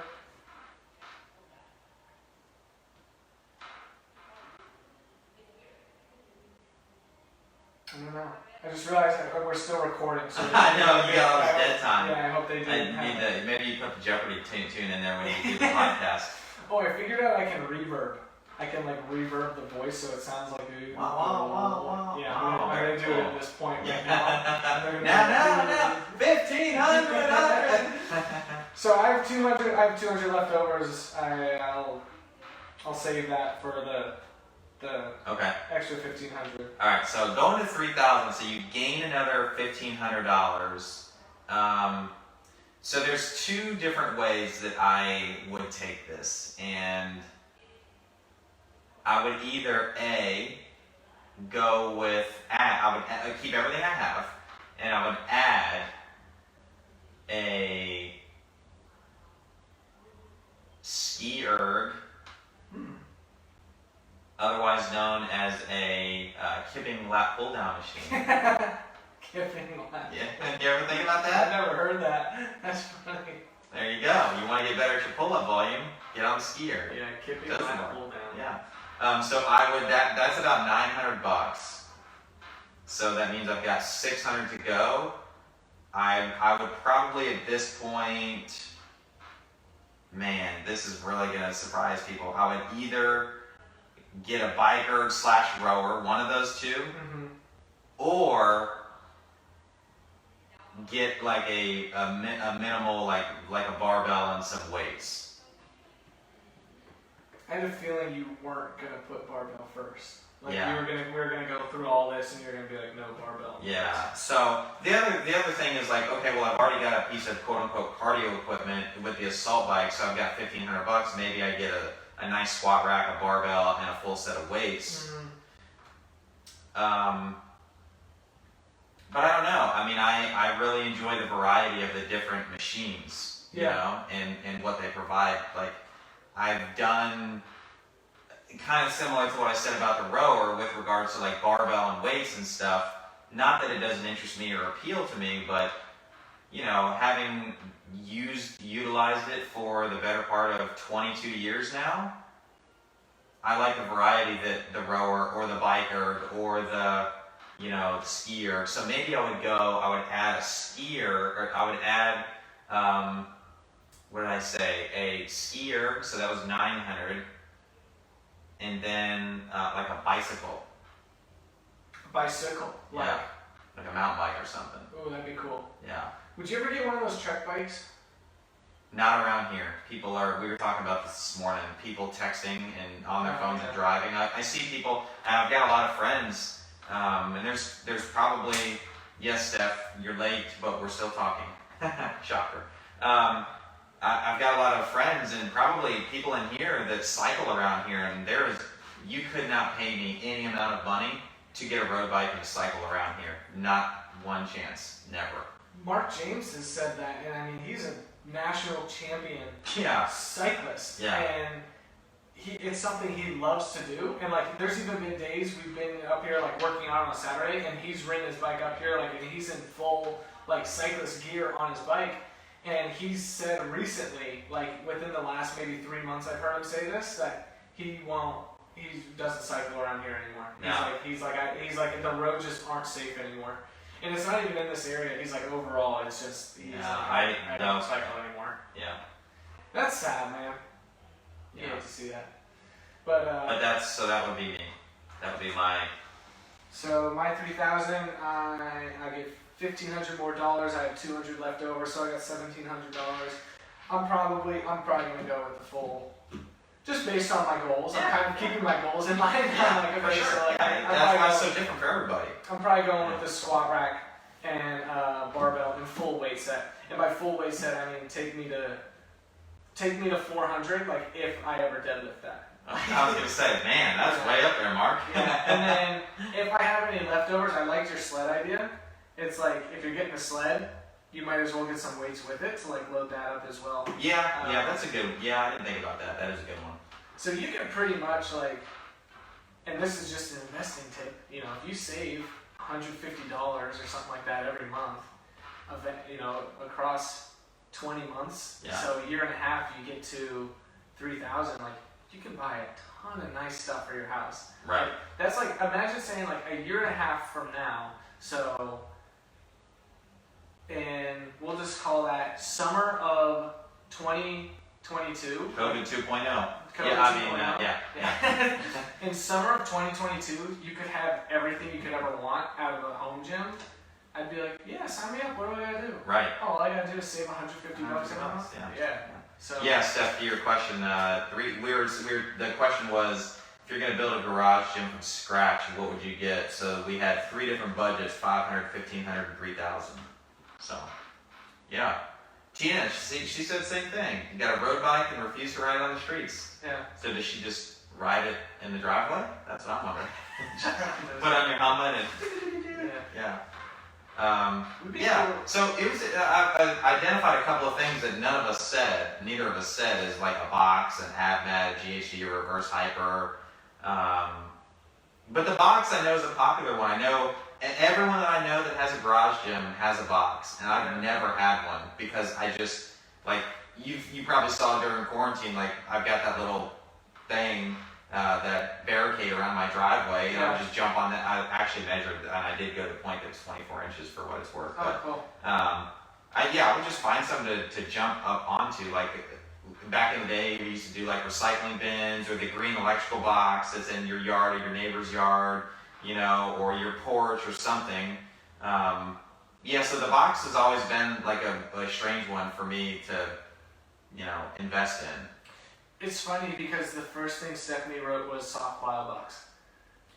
I don't know. I just realized that we're still recording. So I know, you got all this dead time. Yeah, I hope they didn't have Maybe you put the Jeopardy tune in there when you do the podcast. Oh, I figured out I can reverb. I can like reverb the voice so it sounds like a. Wow. Yeah, I'm gonna do it at this point right now. Now, 1,500. So I have 200. I have 200 leftovers. I'll save that for the Okay. extra 1,500. All right. So going to 3,000. So you gain another $1,500. So there's two different ways that I would take this, and I would either go with I would keep everything I have, and I would add a ski erg, otherwise known as a kipping lat pull down machine. Kipping lat. Yeah, you ever think about I've that? never heard that. That's funny. There you go. You want to get better at your pull-up volume? Get on the skier. Yeah, kipping Doesn't that work. pull down. Yeah. So I would that's about $900. So that means I've got 600 to go. I would probably at this point, man, this is really gonna surprise people. I would either get a biker / rower, one of those two, or get like a minimal like a barbell and some weights. I had a feeling you weren't gonna put barbell first. Like Yeah. we were gonna go through all this and you're gonna be like, no barbell. Yeah. So the other thing is like, okay, well I've already got a piece of quote unquote cardio equipment with the assault bike, so I've got $1,500. Maybe I get a nice squat rack, a barbell, and a full set of weights. But I don't know. I mean, I really enjoy the variety of the different machines, you know, and what they provide. Like, I've done kind of similar to what I said about the rower with regards to like barbell and weights and stuff. Not that it doesn't interest me or appeal to me, but you know, having utilized it for the better part of 22 years now, I like the variety that the rower or the biker or the skier. So maybe I would add a skier, or I would add, what did I say? A skier, so that was 900, and then like a bicycle. A bicycle? Like a mountain bike or something. Oh, that'd be cool. Yeah. Would you ever get one of those trek bikes? Not around here. We were talking about this morning, people texting and on their phones and driving. I see people, and I've got a lot of friends, and there's probably, yes, Steph, you're late, but we're still talking. Shocker. I've got a lot of friends and probably people in here that cycle around here, and you could not pay me any amount of money to get a road bike and cycle around here. Not one chance. Never. Mark James has said that, and I mean, he's a national champion cyclist. Yeah. And it's something he loves to do. And like, there's even been days we've been up here like working out on a Saturday, and he's ridden his bike up here, like, and he's in full like cyclist gear on his bike. And he's said recently, like within the last maybe 3 months, I've heard him say this, that he doesn't cycle around here anymore. No. He's like the roads just aren't safe anymore. And it's not even in this area. He's like, overall, it's just, I don't cycle anymore. Yeah. That's sad, man. You hate to see that. But that would be me. That would be my. So my 3,000, I get $1,500 more. I have 200 left over, so I got $1,700. I'm probably gonna go with the full. Just based on my goals, I'm kind of keeping my goals in mind. I'm like, okay, sure. so like, that's why it's so different for everybody. I'm probably going with the squat rack and barbell and full weight set. And by full weight set, I mean take me to 400. Like if I ever deadlift that. I was gonna say, man, that's way up there, Mark. Yeah. And then if I have any leftovers, I liked your sled idea. It's like if you're getting a sled, you might as well get some weights with it to like load that up as well. Yeah, that's a good. Yeah, I didn't think about that. That is a good one. So you can pretty much like, and this is just an investing tip. You know, if you save $150 or something like that every month, across 20 months, so a year and a half, you get to 3,000. Like you can buy a ton of nice stuff for your house. Right. Like, that's like, imagine saying like a year and a half from now. So. And we'll just call that summer of 2022. COVID 2.0. Yeah. In summer of 2022, you could have everything you could ever want out of a home gym. I'd be like, yeah, sign me up. What do I gotta do? Right. Oh, all I gotta do is save $150 a month. Yeah. So. Yeah, Steph, to your question, the question was, if you're gonna build a garage gym from scratch, what would you get? So we had 3 different budgets: 500, 1,500, and 3,000. So, yeah. Tina, she said the same thing. You got a road bike and refuse to ride it on the streets. Yeah. So does she just ride it in the driveway? That's what I'm wondering. Put on your helmet and yeah. Cool. So it was. I identified a couple of things that neither of us said, is like a box, an AvMed, GHD, or reverse hyper. But the box I know is a popular one. I know. And everyone that I know that has a garage gym has a box, and I've never had one because I just, like, you probably saw during quarantine, like I've got that little thing, that barricade around my driveway, and I would just jump on that. I actually measured, and I did go to the point that was 24 inches for what it's worth. Oh, cool. I would just find something to jump up onto. Like back in the day, we used to do like recycling bins or the green electrical box that's in your yard or your neighbor's yard, or your porch or something. So the box has always been like a strange one for me to, invest in. It's funny because the first thing Stephanie wrote was soft pile box.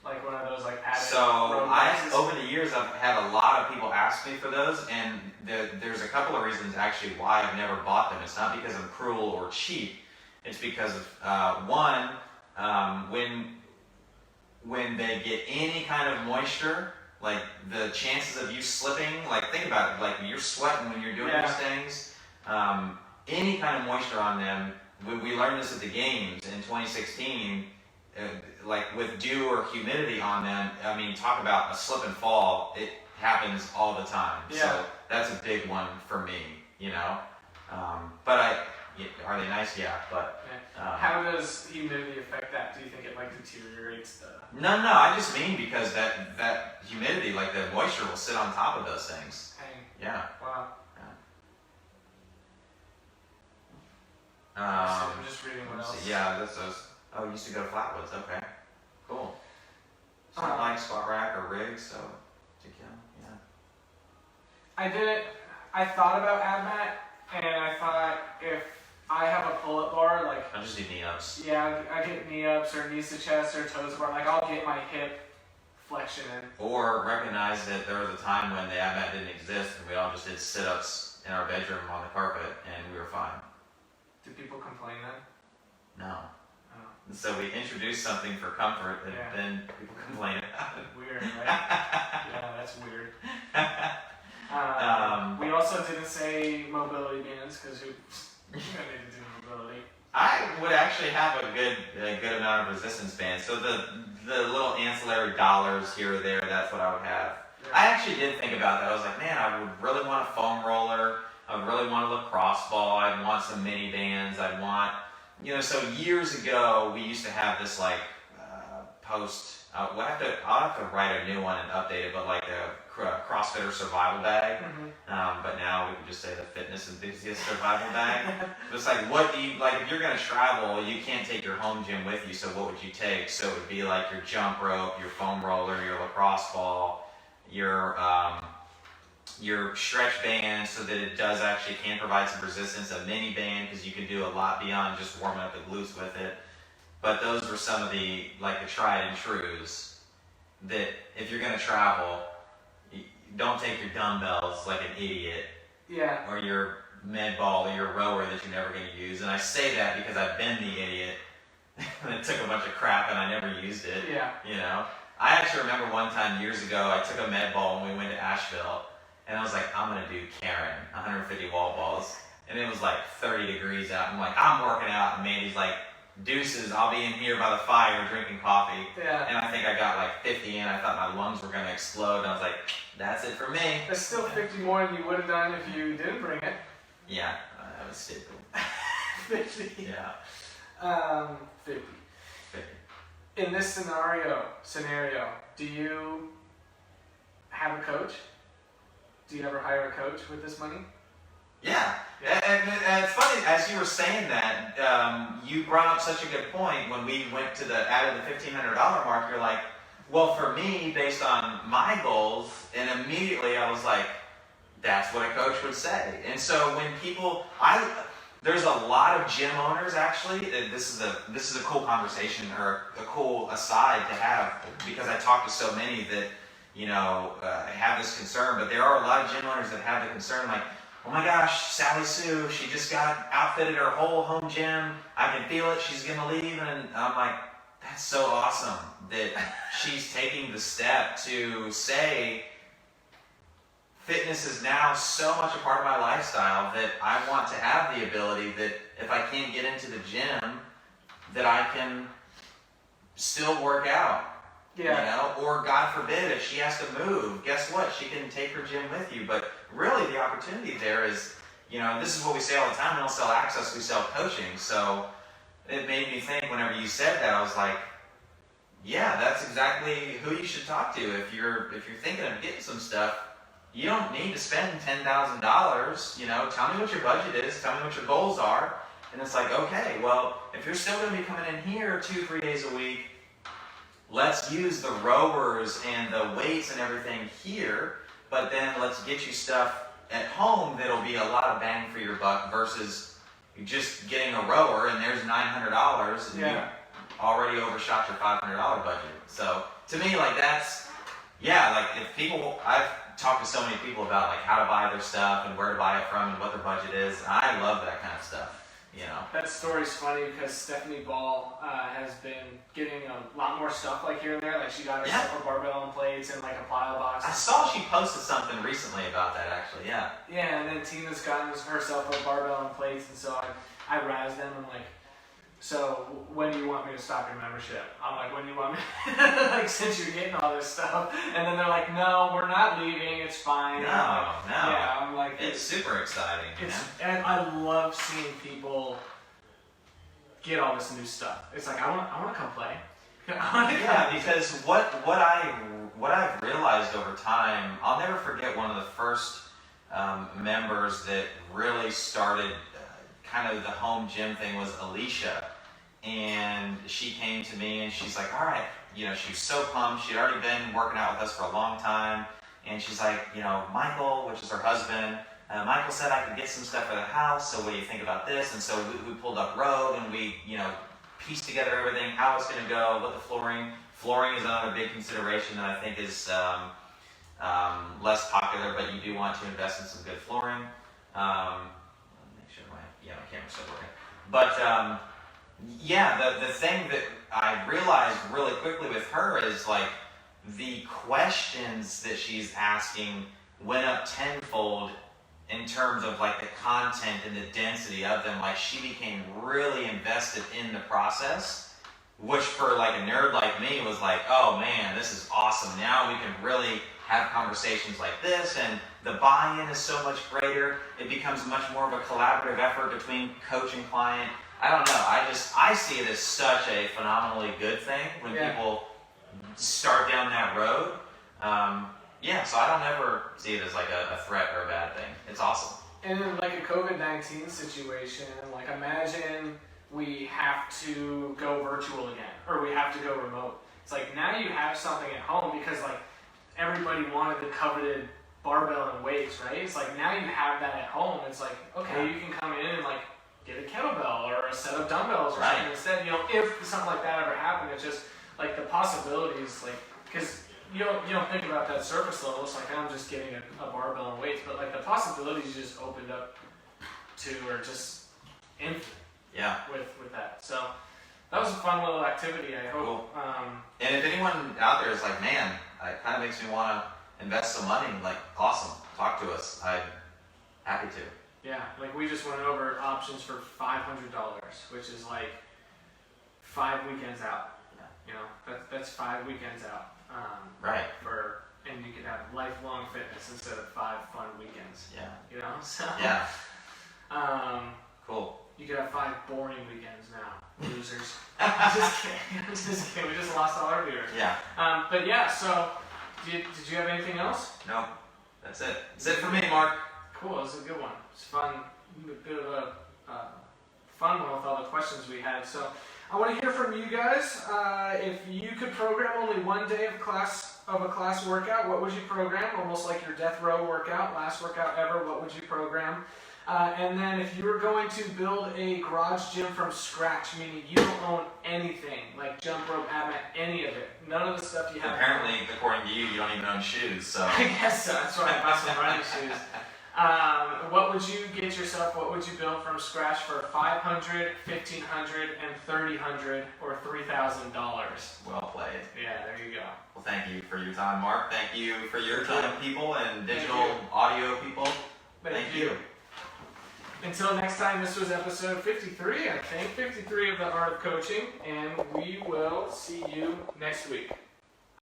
Like one of those like padded road boxes. Over the years, I've had a lot of people ask me for those, and there's a couple of reasons actually why I've never bought them. It's not because I'm cruel or cheap. It's because of, one, when they get any kind of moisture, like the chances of you slipping, like think about it, like you're sweating when you're doing these things, any kind of moisture on them, we learned this at the games in 2016, like with dew or humidity on them, I mean, talk about a slip and fall, it happens all the time. Yeah. So that's a big one for me, But are they nice? Yeah, but... How does humidity affect that? Do you think it like deteriorates the... No, I just mean because that humidity, like the moisture will sit on top of those things. Dang. Yeah. Wow. Yeah. I'm just reading what else. Yeah, this is... Oh, you used to go to Flatwoods. Okay. Cool. Something like squat rack or rig, so... Yeah. I did it. I thought about AdMat, and I thought if I have a pull-up bar, like... I just do knee-ups. Yeah, I get knee-ups or knees to chest or toes to bar. Like, I'll get my hip flexion in. Or recognize that there was a time when the AdMat didn't exist, and we all just did sit-ups in our bedroom on the carpet, and we were fine. Did people complain then? No. Oh. So we introduced something for comfort, and then people complain about it. Weird, right? Yeah, that's weird. We also didn't say mobility bands, because who need to do mobility? I would actually have a good amount of resistance bands. So the little ancillary dollars here or there, that's what I would have. Yeah. I actually did think about that. I was like, man, I would really want a foam roller. I would really want a lacrosse ball. I'd want some mini bands. I'd want, so years ago, we used to have this like post. I'll have to write a new one and update it, but like a CrossFitter survival bag. Mm-hmm. But now we could just say the fitness enthusiast survival bag. It's like, what do you, like if you're going to travel, you can't take your home gym with you, so what would you take? So it would be like your jump rope, your foam roller, your lacrosse ball, your stretch band, so that it does actually can provide some resistance, a mini band, because you can do a lot beyond just warming up the glutes with it. But those were some of the tried and trues that if you're going to travel, don't take your dumbbells like an idiot. Yeah. Or your med ball or your rower that you're never going to use. And I say that because I've been the idiot that took a bunch of crap and I never used it. Yeah. I actually remember one time years ago, I took a med ball when we went to Asheville, and I was like, I'm going to do Karen, 150 wall balls. And it was like 30 degrees out. I'm like, I'm working out. And Mandy's like, deuces, I'll be in here by the fire drinking coffee. Yeah. And I think I got like 50 in. I thought my lungs were going to explode. And I was like, that's it for me. That's still 50 more than you would have done if you didn't bring it. Yeah, that was stupid. 50. Yeah. 50. In this scenario, do you have a coach? Do you ever hire a coach with this money? Yeah. And it's funny, as you were saying that, you brought up such a good point. When we went to added the $1,500 mark, you're like, well, for me, based on my goals, and immediately I was like, that's what a coach would say. And so when people, there's a lot of gym owners actually. This is a cool conversation or a cool aside to have, because I talk to so many that have this concern. But there are a lot of gym owners that have the concern, like, oh my gosh, Sally Sue, she just got outfitted her whole home gym. I can feel it. She's gonna leave, and I'm like, that's so awesome that she's taking the step to say, fitness is now so much a part of my lifestyle that I want to have the ability that if I can't get into the gym, that I can still work out. Yeah. Or God forbid, if she has to move, guess what? She can take her gym with you. But really the opportunity there is, this is what we say all the time. We don't sell access, we sell coaching. So it made me think whenever you said that, I was like, yeah, that's exactly who you should talk to. If you're thinking of getting some stuff, you don't need to spend $10,000. Tell me what your budget is. Tell me what your goals are. And it's like, okay, well, if you're still going to be coming in here 2-3 days a week, let's use the rowers and the weights and everything here, but then let's get you stuff at home that'll be a lot of bang for your buck versus just getting a rower and there's $900 and you already overshot your $500 budget. So to me, like that's, if people, I've talked to so many people about like how to buy their stuff and where to buy it from and what their budget is. And I love that kind of stuff. That story's funny because Stephanie Ball has been getting a lot more stuff like here and there. Like she got herself a barbell and plates and like a plyo box. I saw she posted something recently about that actually, yeah. Yeah, and then Tina's gotten herself a barbell and plates, and so I razzed them. I'm like, so when do you want me to stop your membership? I'm like, when do you want me like since you're getting all this stuff? And then they're like, no, we're not leaving, it's fine. No. Yeah, I'm like, it's super exciting. And I love seeing people get all this new stuff. It's like I want to come play. Because what I've realized over time, I'll never forget one of the first members that really started kind of the home gym thing was Alicia. And she came to me and she's like, all right, she was so pumped. She'd already been working out with us for a long time. And she's like, Michael, which is her husband, Michael said I could get some stuff for the house. So what do you think about this? And so we pulled up road and we, pieced together everything, how it's going to go, what the flooring is another big consideration that I think is less popular, but you do want to invest in some good flooring. Make sure my camera's still working. But the thing that I realized really quickly with her is like the questions that she's asking went up tenfold in terms of like the content and the density of them. Like she became really invested in the process, which for like a nerd like me was like, oh man, this is awesome. Now we can really have conversations like this, and the buy-in is so much greater. It becomes much more of a collaborative effort between coach and client. I don't know. I see it as such a phenomenally good thing when people start down that road. So I don't ever see it as like a threat or a bad thing. It's awesome. And in like a COVID-19 situation, like imagine we have to go virtual again, or we have to go remote. It's like now you have something at home because like everybody wanted the coveted barbell and weights, right? It's like now you have that at home. It's like, okay, you can come in and like get a kettlebell or a set of dumbbells or something instead. If something like that ever happened, it's just like the possibilities, like, because you don't think about that surface level. It's like I'm just getting a barbell and weights, but like the possibilities just opened up to are just infinite. Yeah. With that, so that was a fun little activity. I hope. Cool. And if anyone out there is like, man, it kind of makes me want to invest some money, like, awesome, talk to us. I'm happy to. Yeah, like we just went over options for $500, which is like 5 weekends out. That's 5 weekends out. Right. And you could have lifelong fitness instead of 5 fun weekends. Yeah. So. Yeah. Cool. You could have 5 boring weekends now, losers. Just kidding. We just lost all our viewers. Yeah. But yeah. So, did you have anything else? No. That's it. That's it for me, Mark. Cool. It was a good one. It's fun. A bit of a fun one with all the questions we had. So. I want to hear from you guys. If you could program only one day of a class workout, what would you program? Almost like your death row workout, last workout ever, what would you program? And then if you were going to build a garage gym from scratch, meaning you don't own anything, like jump rope, ab mat, any of it, none of the stuff you have. Apparently, according to you, you don't even own shoes, so. I guess so. That's why I bought some running shoes. What would you get yourself? What would you build from scratch for $500, $1,500, and $300 or $3,000? Well played. Yeah, there you go. Well, thank you for your time, Mark. Thank you for your time, people, and digital audio people. Thank you. Until next time, this was episode 53, I think. 53 of The Art of Coaching, and we will see you next week.